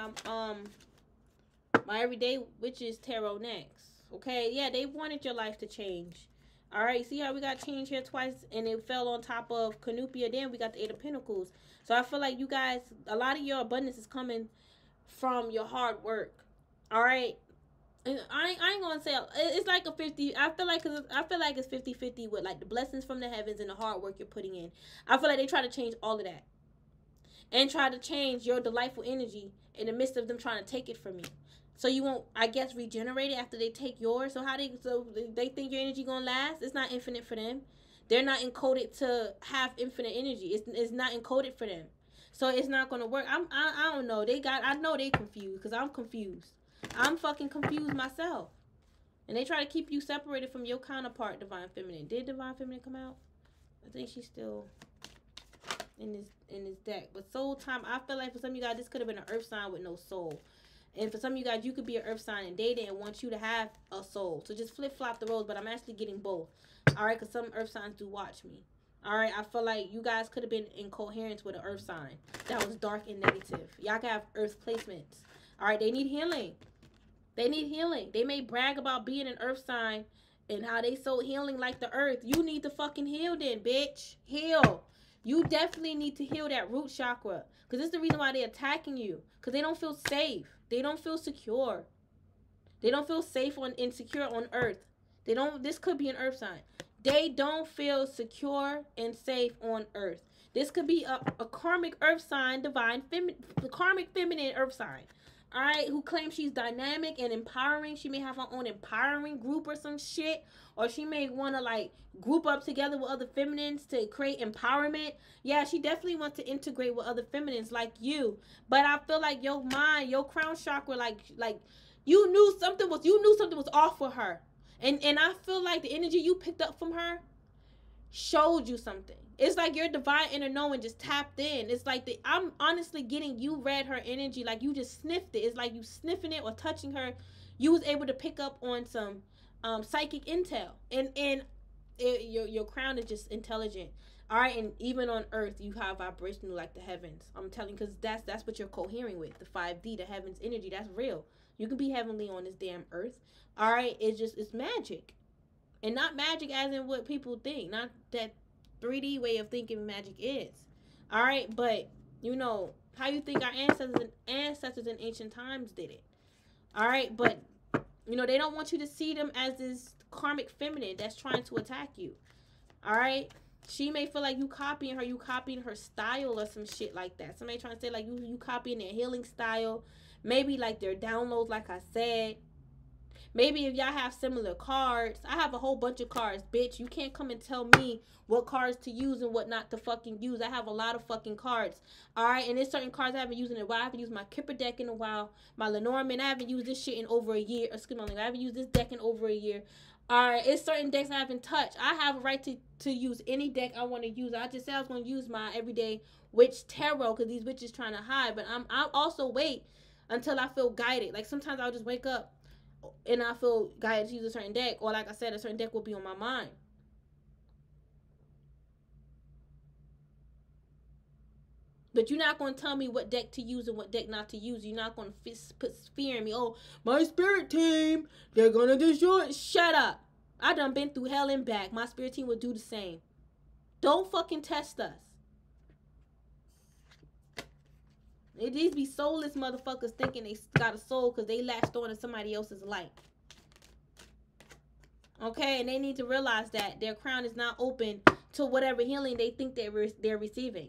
my everyday witches tarot next. Okay, yeah, they wanted your life to change. All right, see how we got change here twice, and it fell on top of Canopia. Then we got the Eight of Pentacles. So I feel like you guys, a lot of your abundance is coming from your hard work. All right, and I ain't gonna say it's like a 50. I feel like it's 50-50 with like the blessings from the heavens and the hard work you're putting in. I feel like they try to change all of that, and try to change your delightful energy in the midst of them trying to take it from you. So you won't, I guess, regenerate it after they take yours. So they think your energy gonna last? It's not infinite for them. They're not encoded to have infinite energy. It's not encoded for them. So it's not gonna work. I don't know. I know they confused, because I'm confused. I'm fucking confused myself. And they try to keep you separated from your counterpart, Divine Feminine. Did Divine Feminine come out? I think she's still in this deck. But soul time, I feel like for some of you guys, this could have been an earth sign with no soul. And for some of you guys, you could be an earth sign and they didn't want you to have a soul. So just flip-flop the roles, but I'm actually getting both. All right, because some earth signs do watch me. All right, I feel like you guys could have been in coherence with an earth sign that was dark and negative. Y'all can have earth placements. All right, they need healing. They need healing. They may brag about being an earth sign and how they so healing like the earth. You need to fucking heal then, bitch. Heal. You definitely need to heal that root chakra. Because this is the reason why they're attacking you. Because they don't feel safe. They don't feel secure. They don't feel safe and secure on earth. This could be an earth sign. They don't feel secure and safe on earth. This could be a karmic earth sign, the karmic feminine earth sign. All right, who claims she's dynamic and empowering. She may have her own empowering group or some shit. Or she may want to like group up together with other feminines to create empowerment. Yeah, she definitely wants to integrate with other feminines like you. But I feel like your mind, your crown chakra, like you knew something was off with her. And I feel like the energy you picked up from her showed you something. It's like your divine inner knowing just tapped in. It's like I'm honestly getting, you read her energy, like you just sniffed it. It's like you sniffing it or touching her. You was able to pick up on some psychic intel, and your crown is just intelligent. All right, and even on earth you have vibrational like the heavens. I'm telling you, because that's what you're cohering with, the 5D, the heavens energy. That's real. You can be heavenly on this damn earth. All right, it's magic, and not magic as in what people think, not that 3D way of thinking magic is. All right, but you know how you think our ancestors in ancient times did it. All right, but you know they don't want you to see them as this karmic feminine that's trying to attack you. All right, she may feel like you copying her style or some shit like that. Somebody trying to say like you copying their healing style, maybe like their downloads, like I said. Maybe if y'all have similar cards. I have a whole bunch of cards, bitch. You can't come and tell me what cards to use and what not to fucking use. I have a lot of fucking cards. Alright, and there's certain cards I haven't used in a while. I haven't used my Kipper deck in a while. My Lenormand, I haven't used this shit in over a year. Excuse me, I haven't used this deck in over a year. Alright, it's certain decks I haven't touched. I have a right to use any deck I want to use. I just said I was going to use my everyday witch tarot because these witches trying to hide. But I'll also wait until I feel guided. Like sometimes I'll just wake up and I feel guided to use a certain deck, or like I said, a certain deck will be on my mind. But you're not going to tell me what deck to use and what deck not to use. You're not going to put fear in me. Oh, my spirit team, they're going to destroy it. Shut up. I done been through hell and back. My spirit team will do the same. Don't fucking test us. These be soulless motherfuckers thinking they got a soul because they latched on to somebody else's light. Okay, and they need to realize that their crown is not open to whatever healing they think they're receiving.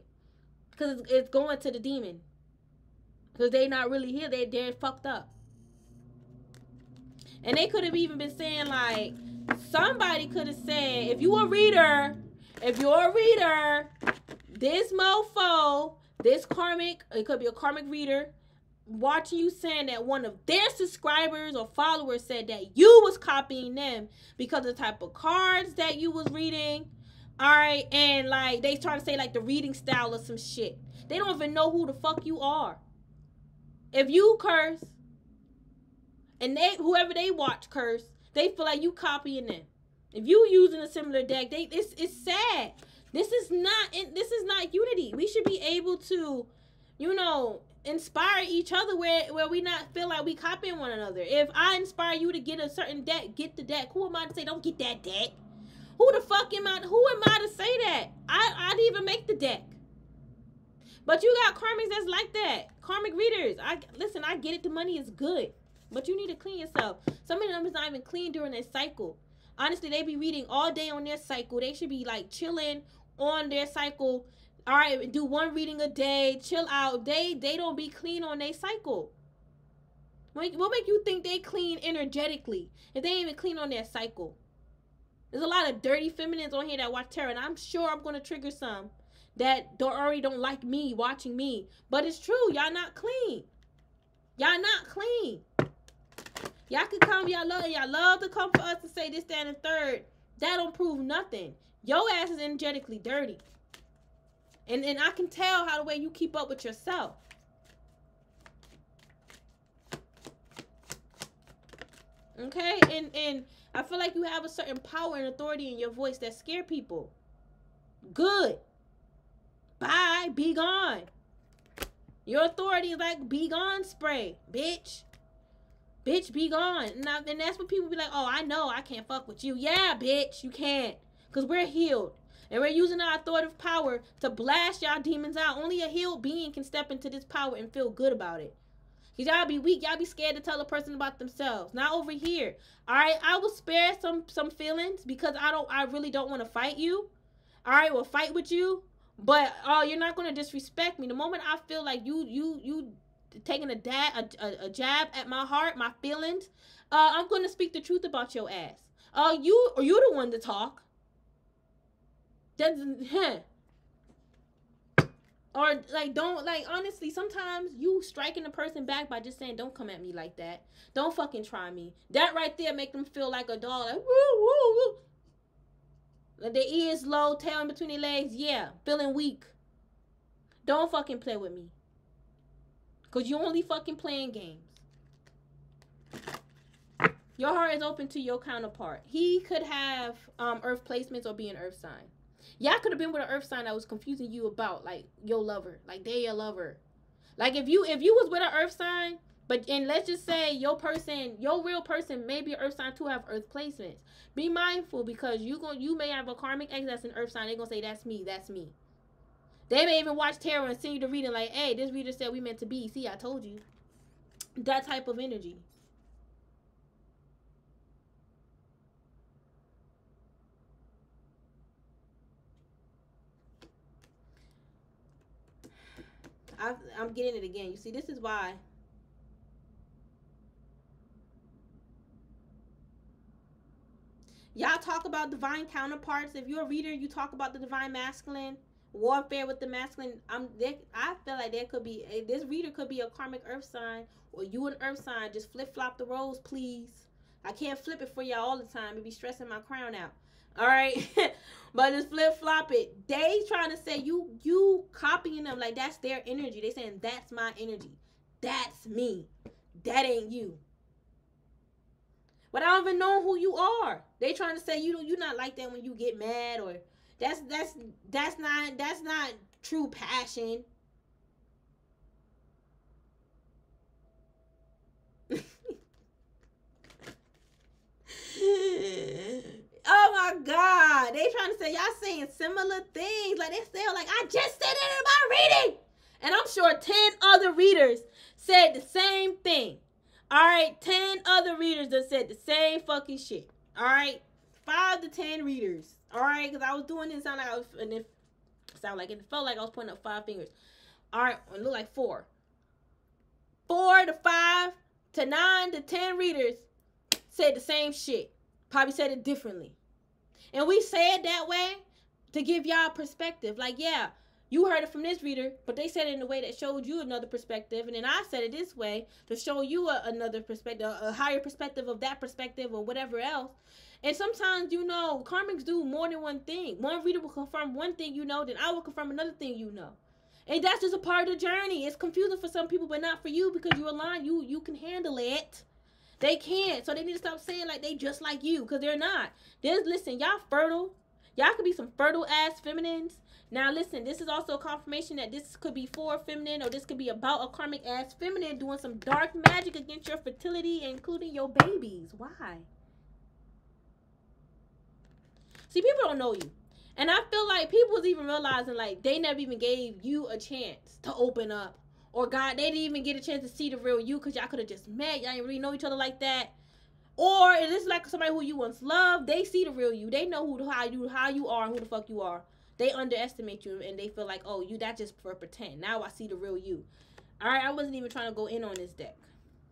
Because it's going to the demon. Because they not really here. They're fucked up. And they could have even been saying, like, somebody could have said, if you're a reader, this mofo, this karmic, it could be a karmic reader, watching you saying that one of their subscribers or followers said that you was copying them because of the type of cards that you was reading. All right. And, like, they try to say, like, the reading style or some shit. They don't even know who the fuck you are. If you curse, and whoever they watch curse, they feel like you copying them. If you using a similar deck, it's sad. This is not unity. We should be able to, you know, inspire each other where we not feel like we copying one another. If I inspire you to get a certain deck, get the deck. Who am I to say don't get that deck? Who the fuck am I? Who am I to say that? I didn't even make the deck. But you got karmics that's like that. Karmic readers. Listen, I get it. The money is good. But you need to clean yourself. Some of them is not even clean during their cycle. Honestly, they be reading all day on their cycle. They should be, like, chilling on their cycle. All right, do one reading a day. Chill out. They don't be clean on their cycle. What make you think they clean energetically if they ain't even clean on their cycle? There's a lot of dirty feminines on here that watch tarot, and I'm sure I'm going to trigger some that already don't like me watching me. But it's true. Y'all not clean. Y'all not clean. Y'all can come, y'all love to come for us to say this, that, and the third. That don't prove nothing. Your ass is energetically dirty. And I can tell how the way you keep up with yourself. Okay? And I feel like you have a certain power and authority in your voice that scare people. Good. Bye. Be gone. Your authority is like be gone spray, bitch. Bitch, be gone. And that's what people be like, oh, I know I can't fuck with you. Yeah, bitch, you can't. Because we're healed. And we're using our authoritative power to blast y'all demons out. Only a healed being can step into this power and feel good about it. Because y'all be weak. Y'all be scared to tell a person about themselves. Not over here. All right, I will spare some feelings because I really don't want to fight you. All right, we'll fight with you. But you're not going to disrespect me. The moment I feel like you taking a jab at my heart, my feelings, I'm going to speak the truth about your ass. You the one to talk. Or, like, don't, like, honestly, sometimes you striking a person back by just saying, don't come at me like that. Don't fucking try me. That right there make them feel like a dog, like, woo, woo, woo. Like, their ears low, tail in between their legs, yeah, feeling weak. Don't fucking play with me. Because you only fucking playing games. Your heart is open to your counterpart. He could have earth placements or be an earth sign. Y'all could have been with an earth sign that was confusing you about, like, your lover. Like, they your lover. Like, if you was with an earth sign, and let's just say your real person may be an earth sign to have earth placements. Be mindful because you may have a karmic ex that's an earth sign. They're going to say, that's me, that's me. They may even watch tarot and send you the reading like, hey, this reader said we meant to be. See, I told you. That type of energy. I'm getting it again. You see, this is why. Y'all talk about divine counterparts. If you're a reader, you talk about the divine masculine, warfare with the masculine. I feel like there could be, this reader could be a karmic earth sign, or you an earth sign. Just flip-flop the roles, please. I can't flip it for y'all all the time. It'd be stressing my crown out. All right? But just flip-flop it. They trying to say you copying them like that's their energy. They saying that's my energy. That's me. That ain't you. But I don't even know who you are. They trying to say you not like that when you get mad, or that's not true passion. Oh my God. They trying to say y'all saying similar things. Like they say, like, I just said it in my reading. And I'm sure 10 other readers said the same thing. All right, 10 other readers that said the same fucking shit. All right, 5 to 10 readers. All right, because I was doing this, it felt like I was pointing up 5 fingers. All right, it looked like 4. 4 to 5 to 9 to 10 readers said the same shit. Probably said it differently. And we say it that way to give y'all perspective. Like, yeah, you heard it from this reader, but they said it in a way that showed you another perspective. And then I said it this way to show you another perspective, a higher perspective of that perspective or whatever else. And sometimes, you know, karmics do more than one thing. One reader will confirm one thing you know, then I will confirm another thing you know. And that's just a part of the journey. It's confusing for some people, but not for you because you're aligned. You can handle it. They can't. So they need to stop saying like they just like you because they're not. Listen, y'all fertile. Y'all could be some fertile-ass feminines. Now, listen, this is also a confirmation that this could be for feminine or this could be about a karmic-ass feminine doing some dark magic against your fertility, including your babies. Why? See, people don't know you. And I feel like people's even realizing, like, they never even gave you a chance to open up. Or, God, they didn't even get a chance to see the real you because y'all could have just met. Y'all didn't really know each other like that. Or it is like somebody who you once loved. They see the real you. They know how you are and who the fuck you are. They underestimate you and they feel like, oh, you that just for pretend. Now I see the real you. All right, I wasn't even trying to go in on this deck.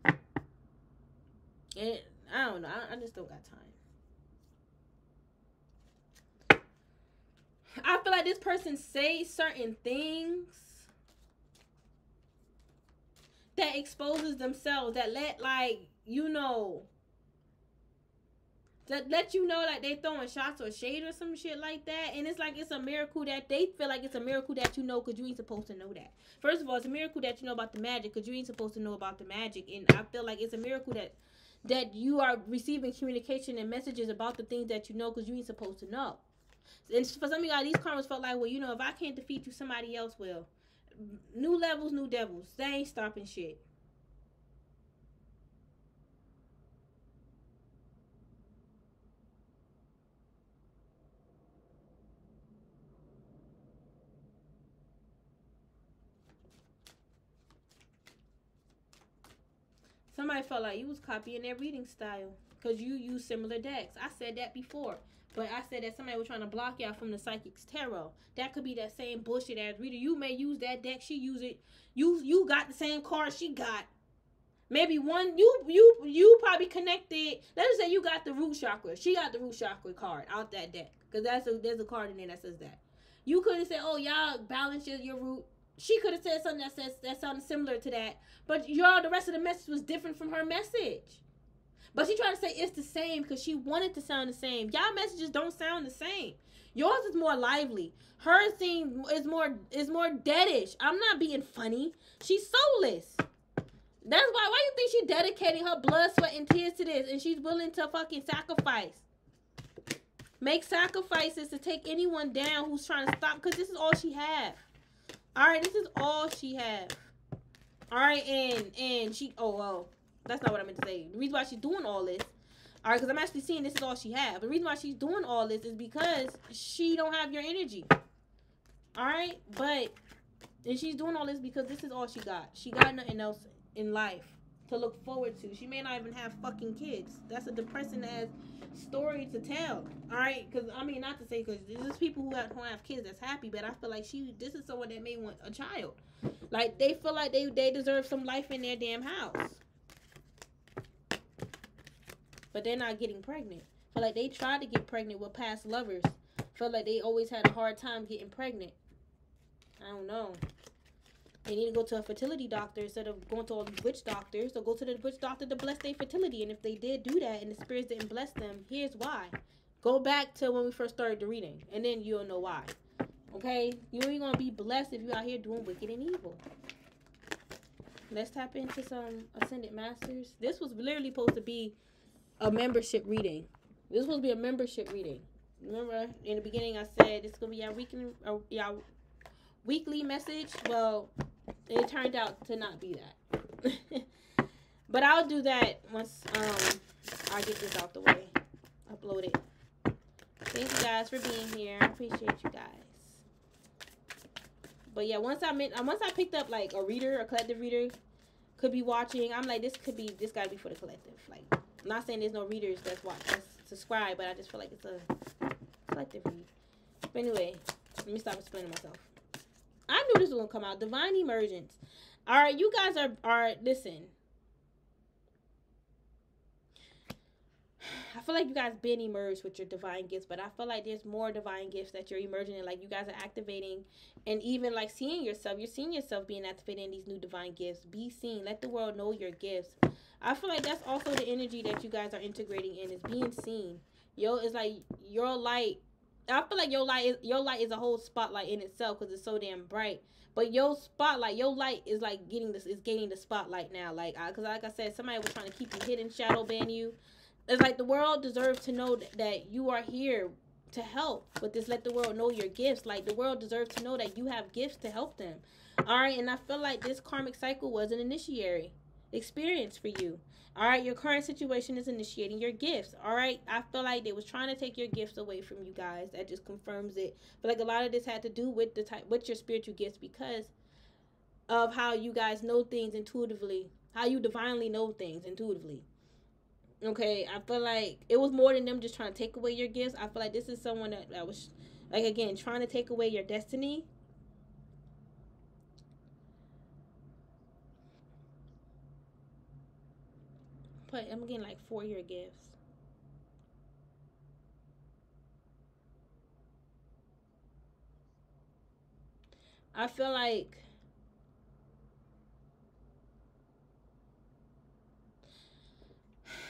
And I don't know. I just don't got time. I feel like this person says certain things that exposes themselves, that let, like, you know, that let you know like they throwing shots or shade or some shit like that. And it's like it's a miracle that they feel like it's a miracle that you know because you ain't supposed to know that. First of all, it's a miracle that you know about the magic because you ain't supposed to know about the magic. And I feel like it's a miracle that you are receiving communication and messages about the things that you know because you ain't supposed to know. And for some of y'all, these karmas felt like, well, you know, if I can't defeat you, somebody else will. New levels, new devils. They ain't stopping shit. Somebody felt like you was copying their reading style because you use similar decks. I said that before. But I said that somebody was trying to block y'all from the Psychic's Tarot. That could be that same bullshit ass reader. You may use that deck. She use it. You got the same card she got. Maybe one, you probably connected. Let's just say you got the root chakra. She got the root chakra card out that deck. Because there's a card in there that says that. You could have said, oh, y'all balance your root. She could have said something that sounded similar to that. But y'all, the rest of the message was different from her message. But she tried to say it's the same because she wanted to sound the same. Y'all messages don't sound the same. Yours is more lively. Her thing is more deadish. I'm not being funny. She's soulless. That's why you think she dedicating her blood, sweat, and tears to this and she's willing to fucking sacrifice. Make sacrifices to take anyone down who's trying to stop because this is all she have. Alright, this is all she have. Alright, and she, that's not what I meant to say. The reason why she's doing all this, all right, because I'm actually seeing this is all she has. The reason why she's doing all this is because she don't have your energy. All right, and she's doing all this because this is all she got. She got nothing else in life to look forward to. She may not even have fucking kids. That's a depressing ass story to tell. All right, because I mean, not to say because there's people who don't have kids that's happy, but I feel like this is someone that may want a child. Like they feel like they deserve some life in their damn house. But they're not getting pregnant. Feel like they tried to get pregnant with past lovers. Feel like they always had a hard time getting pregnant. I don't know. They need to go to a fertility doctor instead of going to all these witch doctors. So go to the witch doctor to bless their fertility. And if they did do that and the spirits didn't bless them, here's why. Go back to when we first started the reading. And then you'll know why. Okay? You ain't going to be blessed if you out here doing wicked and evil. Let's tap into some Ascended Masters. This was literally supposed to be a membership reading. This is supposed to be a membership reading. Remember in the beginning I said this is gonna be our weekly message. Well, it turned out to not be that. But I'll do that once I get this out the way. Upload it. Thank you guys for being here. I appreciate you guys. But yeah, once I picked up like a collective reader could be watching. I'm like this gotta be for the collective. Like I'm not saying there's no readers that's subscribe, but I just feel like it's a collective read. But anyway, let me stop explaining myself. I knew this was gonna come out. Divine Emergence. All right, you guys are listen. I feel like you guys been emerged with your divine gifts, but I feel like there's more divine gifts that you're emerging in. Like you guys are activating, and even like seeing yourself. You're seeing yourself being activated in these new divine gifts. Be seen. Let the world know your gifts. I feel like that's also the energy that you guys are integrating in, is being seen. Yo, it's like your light. I feel like your light is a whole spotlight in itself because it's so damn bright. But your spotlight, your light is like gaining the spotlight now. Because like I said, somebody was trying to keep you hidden, shadow ban you. It's like the world deserves to know that you are here to help with this. Let the world know your gifts. Like the world deserves to know that you have gifts to help them. All right, and I feel like this karmic cycle was an initiatory experience for you. All right, your current situation is initiating your gifts. All right, I feel like they was trying to take your gifts away from you guys. That just confirms it. But like a lot of this had to do with with your spiritual gifts because of how you guys know things intuitively, how you divinely know things intuitively. Okay, I feel like it was more than them just trying to take away your gifts. I feel like this is someone that was, like, again, trying to take away your destiny. But I'm getting like 4-year gifts. I feel like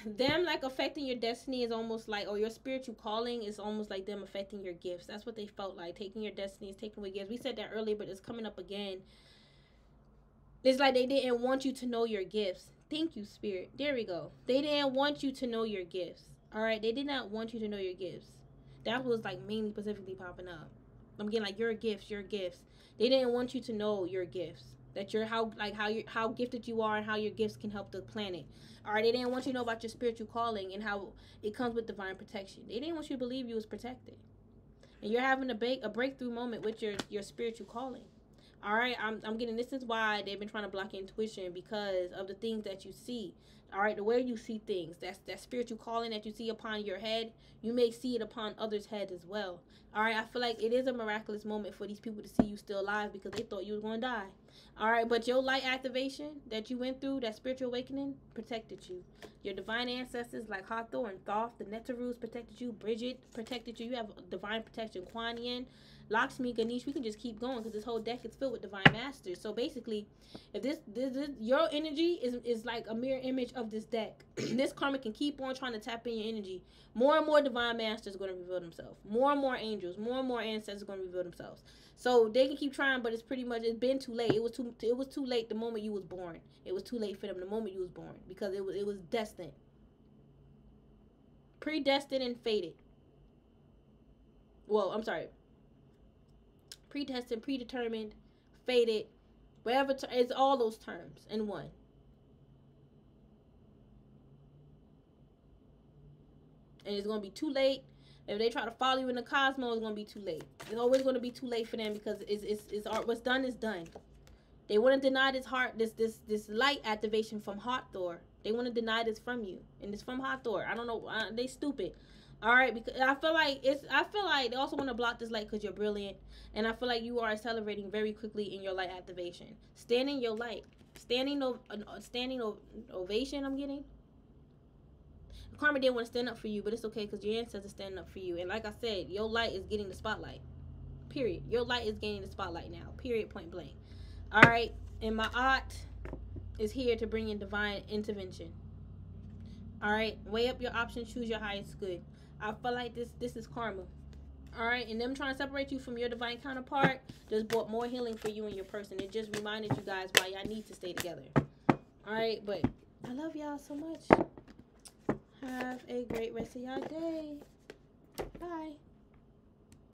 them like affecting your destiny is almost like, or your spiritual calling is almost like them affecting your gifts. That's what they felt like. Taking your destiny is taking away gifts. We said that earlier, but it's coming up again. It's like they didn't want you to know your gifts. Thank you, Spirit. There we go. They didn't want you to know your gifts. All right, they did not want you to know your gifts. That was like mainly specifically popping up. I'm getting like your gifts, your gifts. They didn't want you to know your gifts. That you're how gifted you are and how your gifts can help the planet. All right, they didn't want you to know about your spiritual calling and how it comes with divine protection. They didn't want you to believe you was protected, and you're having a breakthrough moment with your spiritual calling. All right, I'm getting, this is why they've been trying to block your intuition, because of the things that you see. All right, the way you see things, that's that spiritual calling that you see upon your head, you may see it upon others' heads as well. All right, I feel like it is a miraculous moment for these people to see you still alive because they thought you was going to die. All right, but your light activation that you went through, that spiritual awakening, protected you. Your divine ancestors like Hathor and Thoth, the Netarus protected you. Bridget protected you. You have divine protection. Kuan Yin, Lakshmi, Ganesh. We can just keep going because this whole deck is filled with divine masters. So basically, if this your energy is like a mirror image of this deck, this karma can keep on trying to tap in your energy. More and more divine masters are going to reveal themselves. More and more angels, more and more ancestors are going to reveal themselves. So they can keep trying, but it's been too late. It was too late the moment you was born. It was too late for them the moment you was born, because it was destined, predestined, and fated. Well, I'm sorry, predestined, predetermined, fated, whatever. It's all those terms in one. And it's gonna be too late. If they try to follow you in the cosmos, it's gonna be too late. It's always gonna be too late for them, because it's art. What's done is done. They want to deny this light activation from Hathor. They want to deny this from you, and it's from Hathor. I don't know. They stupid. All right, because I feel like they also want to block this light because you're brilliant, and I feel like you are accelerating very quickly in your light activation. Stand in your light. Standing ovation. I'm getting. Karma didn't want to stand up for you, but it's okay because your ancestors are standing up for you. And like I said, your light is getting the spotlight. Period. Your light is gaining the spotlight now. Period. Point blank. All right. And my aunt is here to bring in divine intervention. All right. Weigh up your options. Choose your highest good. I feel like this is karma. All right. And them trying to separate you from your divine counterpart just brought more healing for you and your person. It just reminded you guys why y'all need to stay together. All right. But I love y'all so much. Have a great rest of your day. Bye.